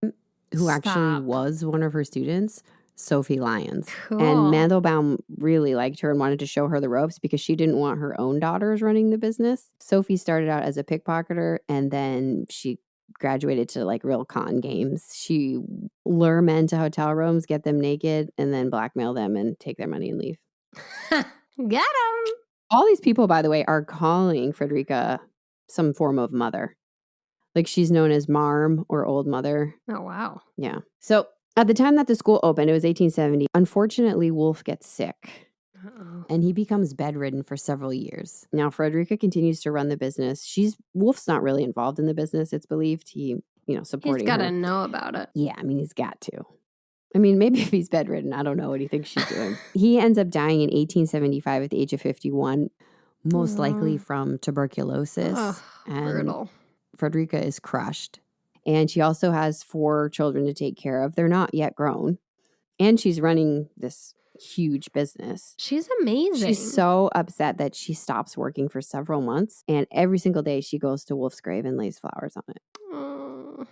[SPEAKER 1] who actually was one of her students. Sophie Lyons.
[SPEAKER 2] Cool.
[SPEAKER 1] And Mandelbaum really liked her and wanted to show her the ropes because she didn't want her own daughters running the business. Sophie started out as a pickpocketer and then she graduated to like real con games. She lure men to hotel rooms, get them naked, and then blackmail them and take their money and leave.
[SPEAKER 2] Get him.
[SPEAKER 1] All these people, by the way, are calling Fredricka some form of mother. Like she's known as Marm or Old Mother.
[SPEAKER 2] Oh, wow.
[SPEAKER 1] Yeah. So at the time that the school opened, it was 1870. Unfortunately, Wolf gets sick.
[SPEAKER 2] Uh-oh.
[SPEAKER 1] And he becomes bedridden for several years. Now, Fredricka continues to run the business. Wolf's not really involved in the business, it's believed. He, supporting
[SPEAKER 2] He's got to
[SPEAKER 1] her.
[SPEAKER 2] know about it.
[SPEAKER 1] Yeah, I mean, he's got to. I mean, maybe if he's bedridden, I don't know what he thinks she's doing. He ends up dying in 1875 at the age of 51, most likely from tuberculosis.
[SPEAKER 2] Ugh,
[SPEAKER 1] and
[SPEAKER 2] brutal.
[SPEAKER 1] Fredricka is crushed. And she also has 4 children to take care of. They're not yet grown. And she's running this huge business.
[SPEAKER 2] She's amazing.
[SPEAKER 1] She's so upset that she stops working for several months. And every single day she goes to Wolf's grave and lays flowers on it.
[SPEAKER 2] Oh.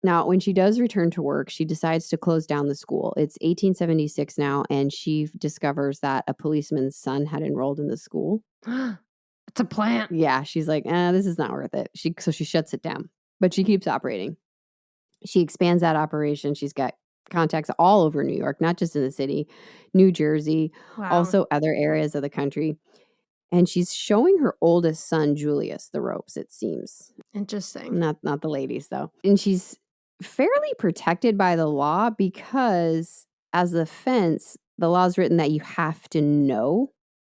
[SPEAKER 1] Now, when she does return to work, she decides to close down the school. It's 1876 now, and she discovers that a policeman's son had enrolled in the school.
[SPEAKER 2] It's a plant.
[SPEAKER 1] Yeah, she's like, this is not worth it. So she shuts it down, but she keeps operating. She expands that operation. She's got contacts all over New York, not just in the city, New Jersey,
[SPEAKER 2] Wow.
[SPEAKER 1] also other areas of the country. And she's showing her oldest son, Julius, the ropes, it seems.
[SPEAKER 2] Interesting.
[SPEAKER 1] Not the ladies, though. And she's fairly protected by the law because as the fence, the law is written that you have to know.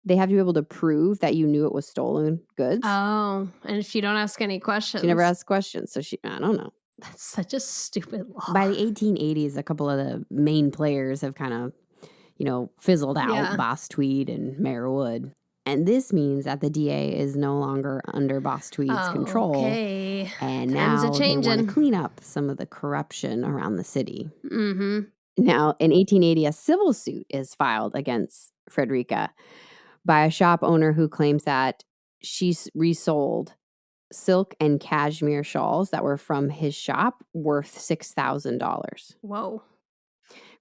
[SPEAKER 1] They have to be able to prove that you knew it was stolen goods.
[SPEAKER 2] Oh, and if you don't ask any questions.
[SPEAKER 1] She never asks questions. So I don't know.
[SPEAKER 2] That's such a stupid law.
[SPEAKER 1] By the 1880s, a couple of the main players have kind of, fizzled out.
[SPEAKER 2] Yeah.
[SPEAKER 1] Boss Tweed and Mayor Wood. And this means that the DA is no longer under Boss Tweed's control.
[SPEAKER 2] Okay.
[SPEAKER 1] And
[SPEAKER 2] Times
[SPEAKER 1] now
[SPEAKER 2] are
[SPEAKER 1] they
[SPEAKER 2] changing.
[SPEAKER 1] want to clean up some of the corruption around the city.
[SPEAKER 2] Mm-hmm.
[SPEAKER 1] Now, in 1880, a civil suit is filed against Fredricka by a shop owner who claims that she resold silk and cashmere shawls that were from his shop worth $6,000.
[SPEAKER 2] Whoa.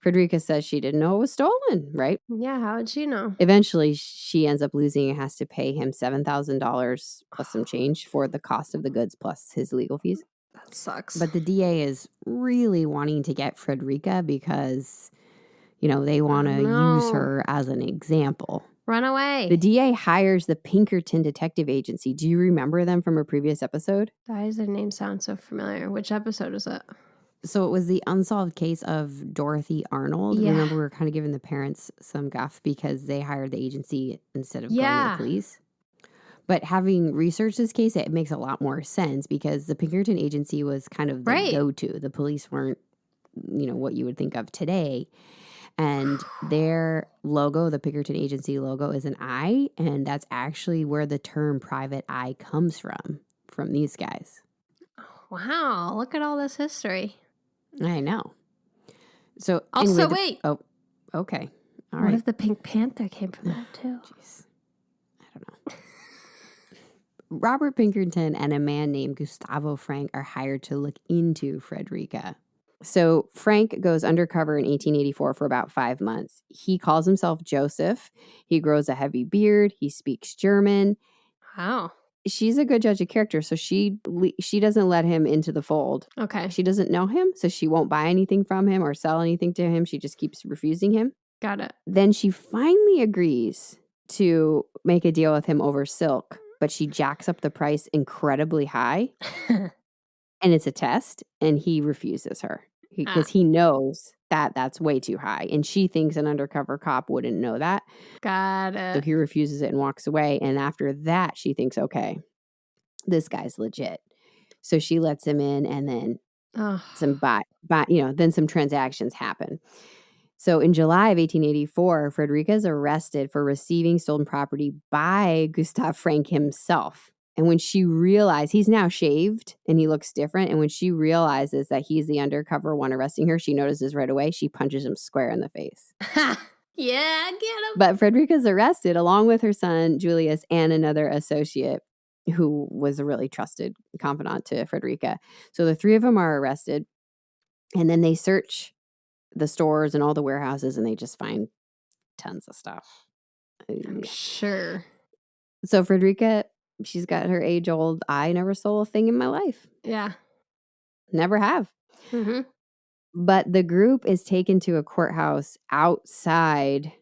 [SPEAKER 1] Fredricka says she didn't know it was stolen, right?
[SPEAKER 2] Yeah, how would she know?
[SPEAKER 1] Eventually, she ends up losing and has to pay him $7,000 plus some change for the cost of the goods plus his legal fees.
[SPEAKER 2] That sucks.
[SPEAKER 1] But the DA is really wanting to get Fredricka because, they want to use her as an example.
[SPEAKER 2] Run away.
[SPEAKER 1] The DA hires the Pinkerton Detective Agency. Do you remember them from a previous episode?
[SPEAKER 2] Why does their name sound so familiar? Which episode is it?
[SPEAKER 1] So it was the unsolved case of Dorothy Arnold.
[SPEAKER 2] Yeah.
[SPEAKER 1] Remember, we were kind of giving the parents some guff because they hired the agency instead of going to the police. But having researched this case, it makes a lot more sense because the Pinkerton Agency was kind of the go-to. The police weren't, what you would think of today. And their logo, the Pinkerton Agency logo, is an eye. And that's actually where the term private eye comes from these guys.
[SPEAKER 2] Wow, look at all this history.
[SPEAKER 1] I know. So
[SPEAKER 2] Also,
[SPEAKER 1] anyway,
[SPEAKER 2] wait.
[SPEAKER 1] Oh, okay. All
[SPEAKER 2] what
[SPEAKER 1] right.
[SPEAKER 2] if the Pink Panther came from that too?
[SPEAKER 1] Jeez. I don't know. Robert Pinkerton and a man named Gustavo Frank are hired to look into Fredricka. So Frank goes undercover in 1884 for about 5 months. He calls himself Joseph. He grows a heavy beard. He speaks German.
[SPEAKER 2] Wow.
[SPEAKER 1] She's a good judge of character, so she doesn't let him into the fold.
[SPEAKER 2] Okay.
[SPEAKER 1] She doesn't know him, so she won't buy anything from him or sell anything to him. She just keeps refusing him.
[SPEAKER 2] Got it.
[SPEAKER 1] Then she finally agrees to make a deal with him over silk, but she jacks up the price incredibly high. And it's a test, and he refuses her because he knows that that's way too high. And she thinks an undercover cop wouldn't know that.
[SPEAKER 2] Got
[SPEAKER 1] So
[SPEAKER 2] it.
[SPEAKER 1] he refuses it and walks away. And after that, she thinks, okay, this guy's legit. So she lets him in, and then then some transactions happen. So in July of 1884, Fredricka is arrested for receiving stolen property by Gustav Frank himself. And when she realized he's now shaved and he looks different, and when she realizes that he's the undercover one arresting her, she notices right away. She punches him square in the face.
[SPEAKER 2] Yeah, get him.
[SPEAKER 1] But Fredricka's arrested along with her son, Julius, and another associate who was a really trusted confidant to Fredricka. So the 3 of them are arrested, and then they search the stores and all the warehouses, and they just find tons of stuff.
[SPEAKER 2] I'm sure.
[SPEAKER 1] So Fredricka, she's got her age-old, I never stole a thing in my life.
[SPEAKER 2] Yeah.
[SPEAKER 1] Never have.
[SPEAKER 2] Mm-hmm.
[SPEAKER 1] But the group is taken to a courthouse outside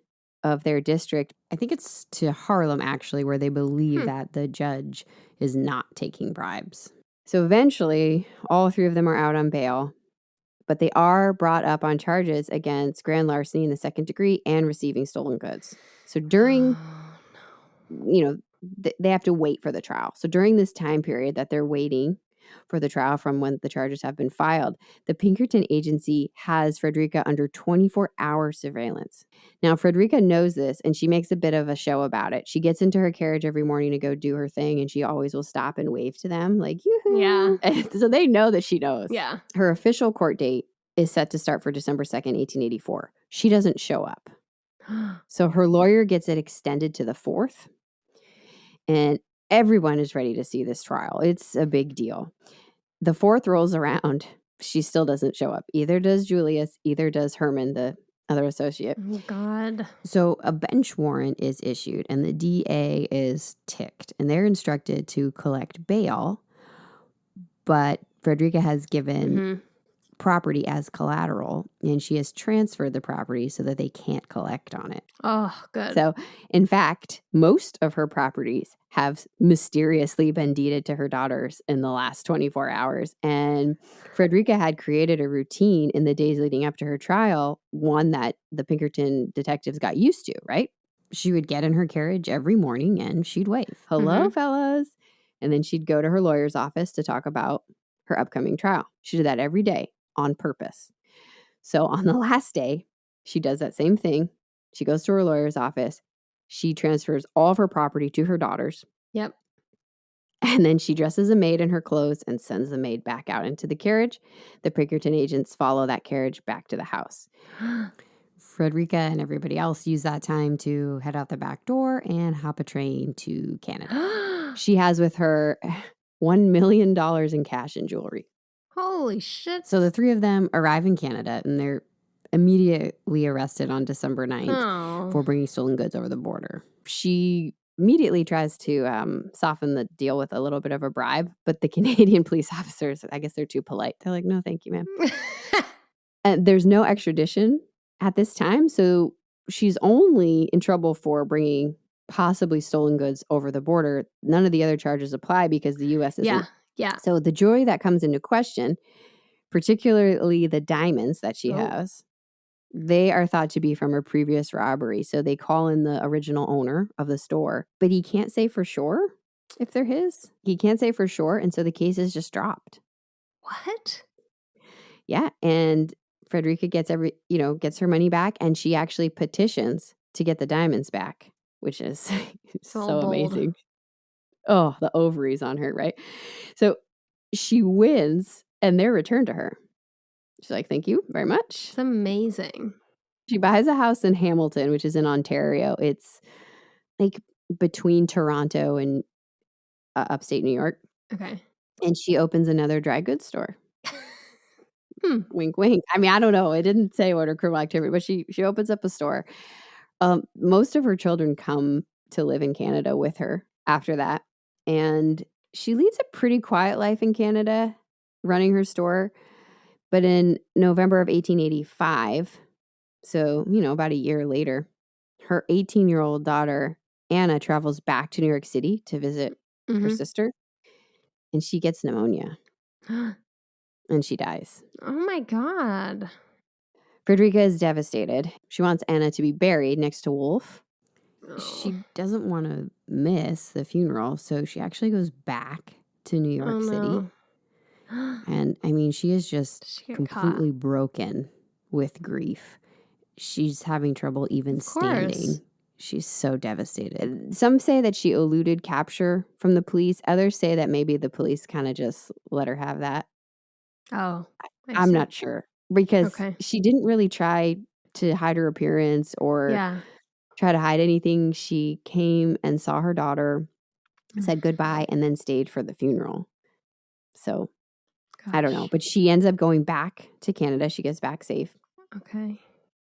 [SPEAKER 1] of their district. I think it's to Harlem, actually, where they believe that the judge is not taking bribes. So eventually, all three of them are out on bail, but they are brought up on charges against grand larceny in the second degree and receiving stolen goods. So during, they have to wait for the trial. So during this time period that they're waiting for the trial from when the charges have been filed, the Pinkerton agency has Fredricka under 24-hour surveillance. Now, Fredricka knows this, and she makes a bit of a show about it. She gets into her carriage every morning to go do her thing, and she always will stop and wave to them like, yoo-hoo.
[SPEAKER 2] Yeah.
[SPEAKER 1] So they know that she knows.
[SPEAKER 2] Yeah.
[SPEAKER 1] Her official court date is set to start for December 2nd, 1884. She doesn't show up. So her lawyer gets it extended to the 4th. And everyone is ready to see this trial. It's a big deal. The 4th rolls around. She still doesn't show up. Either does Julius, either does Herman, the other associate.
[SPEAKER 2] Oh, God.
[SPEAKER 1] So a bench warrant is issued, and the DA is ticked. And they're instructed to collect bail. But Fredricka has given property as collateral, and she has transferred the property so that they can't collect on it.
[SPEAKER 2] Oh, good.
[SPEAKER 1] So, in fact, most of her properties have mysteriously been deeded to her daughters in the last 24 hours. And Fredricka had created a routine in the days leading up to her trial, one that the Pinkerton detectives got used to, right? She would get in her carriage every morning and she'd wave, "Hello, fellas." And then she'd go to her lawyer's office to talk about her upcoming trial. She did that every day on purpose. So on the last day, she does that same thing. She goes to her lawyer's office. She transfers all of her property to her daughters.
[SPEAKER 2] Yep.
[SPEAKER 1] And then she dresses a maid in her clothes and sends the maid back out into the carriage. The Pinkerton agents follow that carriage back to the house. Fredricka and everybody else use that time to head out the back door and hop a train to Canada. She has with her $1 million in cash and jewelry.
[SPEAKER 2] Holy shit.
[SPEAKER 1] So the three of them arrive in Canada, and they're immediately arrested on December 9th for bringing stolen goods over the border. She immediately tries to soften the deal with a little bit of a bribe, but the Canadian police officers, I guess they're too polite. They're like, "No, thank you, ma'am." And there's no extradition at this time, so she's only in trouble for bringing possibly stolen goods over the border. None of the other charges apply because the U.S. isn't.
[SPEAKER 2] Yeah.
[SPEAKER 1] So the jewelry that comes into question, particularly the diamonds that she has, they are thought to be from her previous robbery. So they call in the original owner of the store, but he can't say for sure if they're his. He can't say for sure, and so the case is just dropped.
[SPEAKER 2] What?
[SPEAKER 1] Yeah, and Fredricka gets her money back, and she actually petitions to get the diamonds back, which is so amazing. Oh, the ovaries on her, right? So she wins, and they're returned to her. She's like, "Thank you very much."
[SPEAKER 2] It's amazing.
[SPEAKER 1] She buys a house in Hamilton, which is in Ontario. It's like between Toronto and upstate New York.
[SPEAKER 2] Okay.
[SPEAKER 1] And she opens another dry goods store. Wink, wink. I mean, I don't know. It didn't say what her criminal activity, but she opens up a store. Most of her children come to live in Canada with her after that. And she leads a pretty quiet life in Canada, running her store. But in November of 1885, so, about a year later, her 18-year-old daughter, Anna, travels back to New York City to visit her sister. And she gets pneumonia. And she dies.
[SPEAKER 2] Oh, my God.
[SPEAKER 1] Fredricka is devastated. She wants Anna to be buried next to Wolf. She doesn't want to miss the funeral, so she actually goes back to New York City. And, I mean, she is just completely broken with grief. She's having trouble even standing. She's so devastated. Some say that she eluded capture from the police. Others say that maybe the police kind of just let her have that.
[SPEAKER 2] Oh,
[SPEAKER 1] I'm not sure. Because she didn't really try to hide her appearance or try to hide anything. She came and saw her daughter, said goodbye, and then stayed for the funeral. So, I don't know. But she ends up going back to Canada. She gets back safe.
[SPEAKER 2] Okay.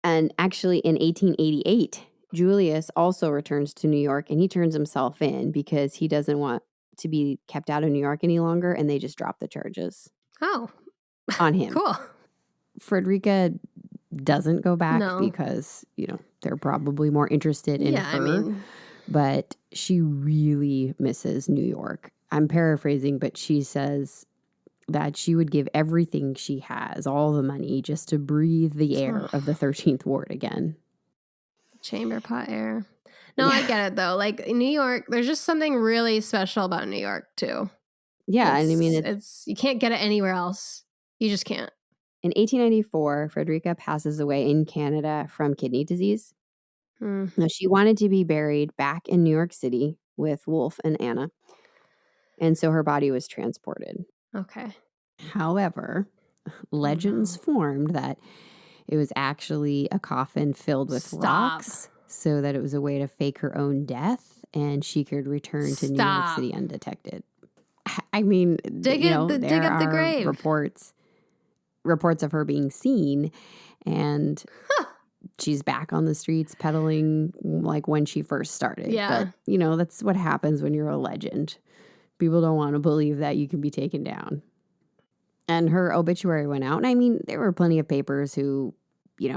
[SPEAKER 1] And actually, in 1888, Julius also returns to New York, and he turns himself in because he doesn't want to be kept out of New York any longer, and they just drop the charges
[SPEAKER 2] Oh,
[SPEAKER 1] on him.
[SPEAKER 2] cool.
[SPEAKER 1] Fredricka doesn't go back
[SPEAKER 2] No.
[SPEAKER 1] because, they're probably more interested in
[SPEAKER 2] Yeah,
[SPEAKER 1] her,
[SPEAKER 2] I mean,
[SPEAKER 1] but she really misses New York. I'm paraphrasing, but she says that she would give everything she has, all the money, just to breathe the air of the 13th Ward again.
[SPEAKER 2] chamber pot air. No,
[SPEAKER 1] Yeah.
[SPEAKER 2] I get it though. Like in New York, there's just something really special about New York too.
[SPEAKER 1] Yeah, and I mean,
[SPEAKER 2] it's you can't get it anywhere else. You just can't.
[SPEAKER 1] in 1894, Fredricka passes away in Canada from kidney disease. Now, she wanted to be buried back in New York City with Wolf and Anna, and so her body was transported.
[SPEAKER 2] Okay.
[SPEAKER 1] However, legends formed that it was actually a coffin filled with rocks, so that it was a way to fake her own death, and she could return to New York City undetected. I mean,
[SPEAKER 2] dig up the grave.
[SPEAKER 1] Reports of her being seen, and she's back on the streets peddling like when she first started.
[SPEAKER 2] Yeah.
[SPEAKER 1] But, that's what happens when you're a legend. People don't want to believe that you can be taken down. And her obituary went out. And I mean, there were plenty of papers who,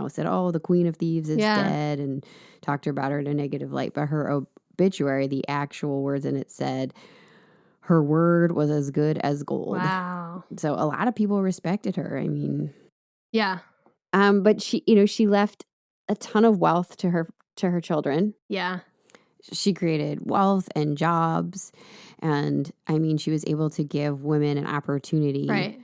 [SPEAKER 1] said, oh, the Queen of Thieves is dead, and talked about her in a negative light. But her obituary, the actual words in it said, her word was as good as gold.
[SPEAKER 2] Wow.
[SPEAKER 1] So a lot of people respected her. I mean,
[SPEAKER 2] yeah.
[SPEAKER 1] But she left a ton of wealth to her children.
[SPEAKER 2] Yeah.
[SPEAKER 1] She created wealth and jobs, and I mean, she was able to give women an opportunity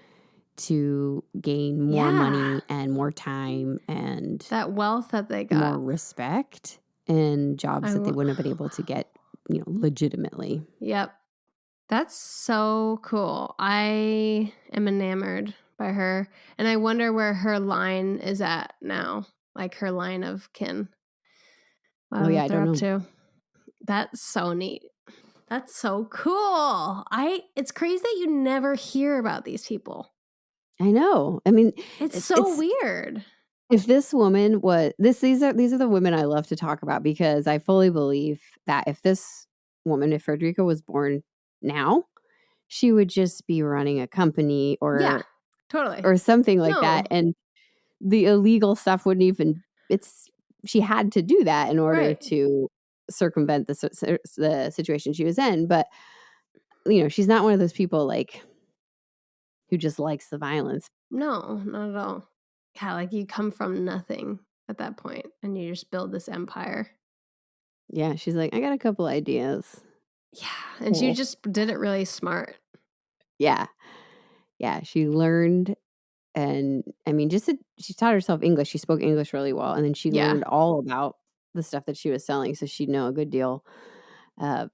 [SPEAKER 1] to gain more money and more time and
[SPEAKER 2] that wealth that they got,
[SPEAKER 1] more respect, and jobs that they wouldn't have been able to get, legitimately.
[SPEAKER 2] Yep. That's so cool. I am enamored by her, and I wonder where her line is at now, like her line of kin.
[SPEAKER 1] I don't know.
[SPEAKER 2] That's so neat. That's so cool. It's crazy that you never hear about these people.
[SPEAKER 1] I know. I mean,
[SPEAKER 2] it's so weird.
[SPEAKER 1] If this woman was these are the women I love to talk about, because I fully believe that if Fredricka was born now, she would just be running a company or
[SPEAKER 2] totally,
[SPEAKER 1] or something like that, and the illegal stuff wouldn't even. She had to do that in order to circumvent the situation she was in, but she's not one of those people like who just likes the violence.
[SPEAKER 2] No, not at all. Yeah, like you come from nothing at that point and you just build this empire.
[SPEAKER 1] Yeah, she's like, I got a couple ideas.
[SPEAKER 2] Yeah, and she just did it really smart.
[SPEAKER 1] Yeah. Yeah, she learned, and I mean, she taught herself English. She spoke English really well, and then she learned all about the stuff that she was selling, so she'd know a good deal. And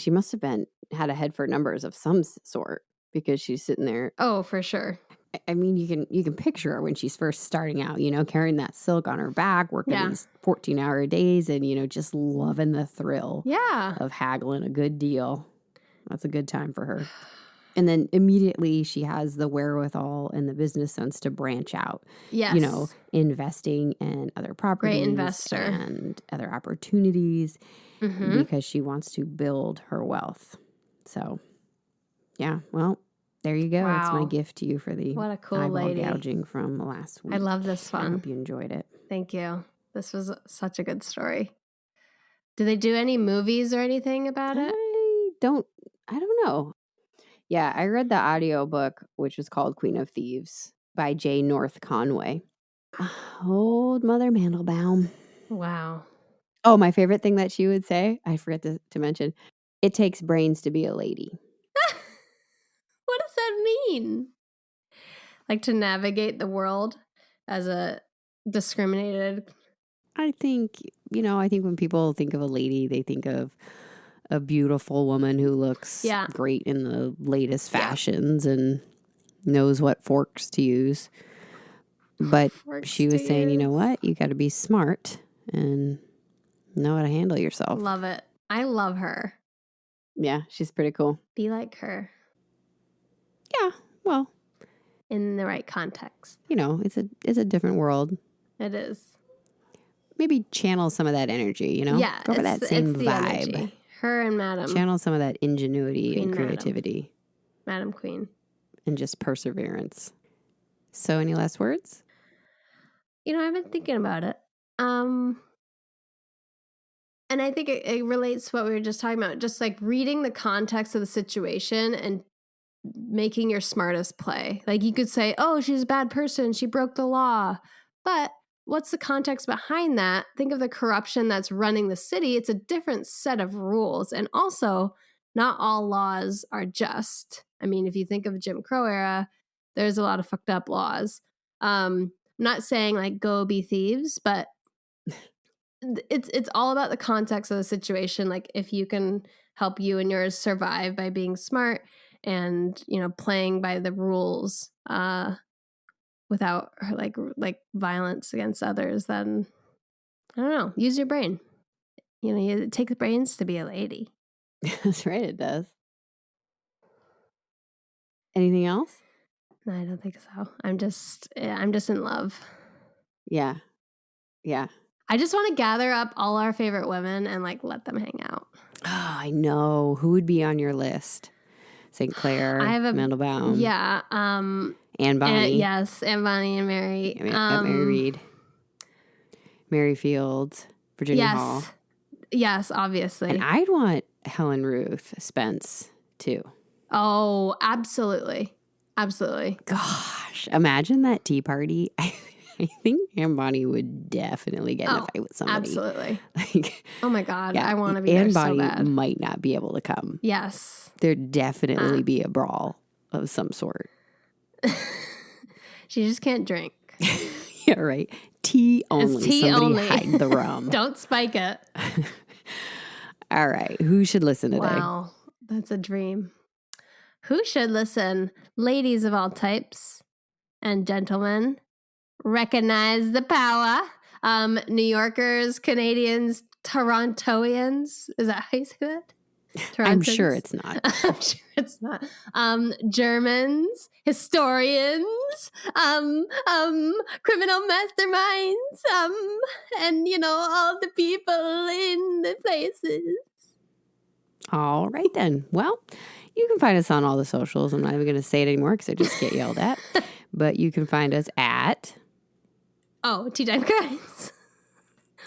[SPEAKER 1] she must have had a head for numbers of some sort, because she's sitting there.
[SPEAKER 2] Oh, for sure.
[SPEAKER 1] I mean, you can picture her when she's first starting out, carrying that silk on her back, working these 14-hour days, and just loving the thrill of haggling a good deal. That's a good time for her. And then immediately she has the wherewithal and the business sense to branch out.
[SPEAKER 2] Yes.
[SPEAKER 1] Investing in other properties and other opportunities, because she wants to build her wealth. So, yeah, well, there you go. Wow. It's my gift to you for the
[SPEAKER 2] what a cool
[SPEAKER 1] eyeball
[SPEAKER 2] lady.
[SPEAKER 1] gouging from last week.
[SPEAKER 2] I love this one.
[SPEAKER 1] I hope you enjoyed it.
[SPEAKER 2] Thank you. This was such a good story. Did they do any movies or anything about it?
[SPEAKER 1] I don't know. Yeah, I read the audiobook, which was called Queen of Thieves by J. North Conway. Old Mother Mandelbaum.
[SPEAKER 2] Wow.
[SPEAKER 1] Oh, my favorite thing that she would say, I forget to mention, it takes brains to be a lady.
[SPEAKER 2] What does that mean? Like to navigate the world as a discriminated?
[SPEAKER 1] I think when people think of a lady, they think of a beautiful woman who looks great in the latest fashions and knows what forks to use. But she was saying, you know what? You got to be smart and know how to handle yourself.
[SPEAKER 2] Love it. I love her.
[SPEAKER 1] Yeah, she's pretty cool.
[SPEAKER 2] Be like her.
[SPEAKER 1] Yeah, well,
[SPEAKER 2] in the right context.
[SPEAKER 1] You know, it's a different world.
[SPEAKER 2] It is.
[SPEAKER 1] Maybe channel some of that energy, you know?
[SPEAKER 2] Yeah.
[SPEAKER 1] Go for that same
[SPEAKER 2] the
[SPEAKER 1] vibe.
[SPEAKER 2] energy. Her and Madam.
[SPEAKER 1] Channel some of that ingenuity
[SPEAKER 2] Queen
[SPEAKER 1] and creativity.
[SPEAKER 2] Madam Queen.
[SPEAKER 1] And just perseverance. So any last words?
[SPEAKER 2] You know, I've been thinking about it. And I think it relates to what we were just talking about. Just like reading the context of the situation and making your smartest play. Like you could say, oh, she's a bad person. She broke the law. But what's the context behind that? Think of the corruption that's running the city. It's a different set of rules. And also, not all laws are just. I mean, if you think of Jim Crow era, there's a lot of fucked up laws. I'm not saying like go be thieves, but it's all about the context of the situation. Like if you can help you and yours survive by being smart and, you know, playing by the rules, without like violence against others, then I don't know, use your brain. You know, it takes brains to be a lady.
[SPEAKER 1] That's right, it does. Anything else?
[SPEAKER 2] No, I don't think so. I'm just in love.
[SPEAKER 1] Yeah.
[SPEAKER 2] I just want to gather up all our favorite women and like let them hang out.
[SPEAKER 1] Oh, I know. Who would be on your list? St. Clair, Mandelbaum.
[SPEAKER 2] Yeah.
[SPEAKER 1] Anne Bonny.
[SPEAKER 2] Yes, Anne Bonny and Mary.
[SPEAKER 1] Mary Reed. Mary Fields. Virginia Hall.
[SPEAKER 2] Yes, obviously.
[SPEAKER 1] And I'd want Helen Ruth Spence, too.
[SPEAKER 2] Oh, absolutely. Absolutely.
[SPEAKER 1] Gosh, imagine that tea party. I think Anne Bonny would definitely get in a fight with somebody.
[SPEAKER 2] Absolutely.
[SPEAKER 1] Like,
[SPEAKER 2] oh my God,
[SPEAKER 1] yeah,
[SPEAKER 2] I want to be
[SPEAKER 1] Anne
[SPEAKER 2] there
[SPEAKER 1] Bonny
[SPEAKER 2] so bad.
[SPEAKER 1] might not be able to come.
[SPEAKER 2] Yes.
[SPEAKER 1] There'd definitely be a brawl of some sort.
[SPEAKER 2] She just can't drink.
[SPEAKER 1] Yeah, right. Tea only.
[SPEAKER 2] It's tea
[SPEAKER 1] Somebody
[SPEAKER 2] only.
[SPEAKER 1] hide the rum.
[SPEAKER 2] Don't spike it.
[SPEAKER 1] All right. Who should listen today?
[SPEAKER 2] Wow, that's a dream. Who should listen? Ladies of all types and gentlemen, recognize the power. New Yorkers, Canadians, Torontoians. Is that how you say that?
[SPEAKER 1] I'm sure it's not.
[SPEAKER 2] I'm sure it's not. Germans, historians, criminal masterminds, and you know, all the people in the places.
[SPEAKER 1] All right then. Well, you can find us on all the socials. I'm not even going to say it anymore because I just get yelled at. But you can find us at...
[SPEAKER 2] Tea Time Crimes.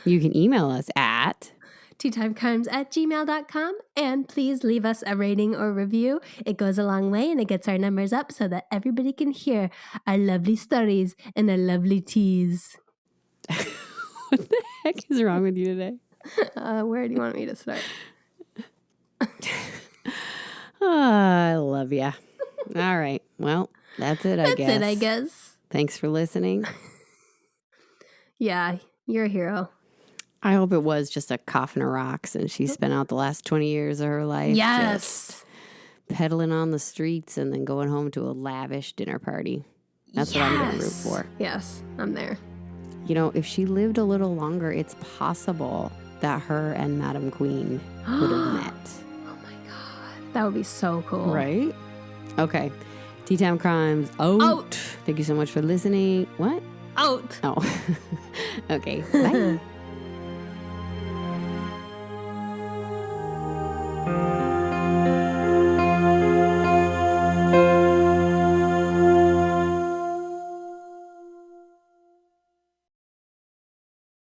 [SPEAKER 1] You can email us at...
[SPEAKER 2] teatimecrimes@gmail.com, and please leave us a rating or review. It goes a long way and it gets our numbers up so that everybody can hear our lovely stories and our lovely teas.
[SPEAKER 1] What the heck is wrong with you today?
[SPEAKER 2] Where do you want me to start?
[SPEAKER 1] I love ya. All right. Well, that's it, I guess.
[SPEAKER 2] That's it, I guess.
[SPEAKER 1] Thanks for listening.
[SPEAKER 2] Yeah, you're a hero.
[SPEAKER 1] I hope it was just a coffin of rocks and she spent out the last 20 years of her life just pedaling on the streets and then going home to a lavish dinner party. That's what I'm going to root for.
[SPEAKER 2] Yes, I'm there.
[SPEAKER 1] You know, if she lived a little longer, it's possible that her and Madam Queen would have met.
[SPEAKER 2] Oh my God. That would be so cool.
[SPEAKER 1] Right? Okay. Tea Time Crimes out. Thank you so much for listening. What?
[SPEAKER 2] Out.
[SPEAKER 1] Oh. Okay. Bye.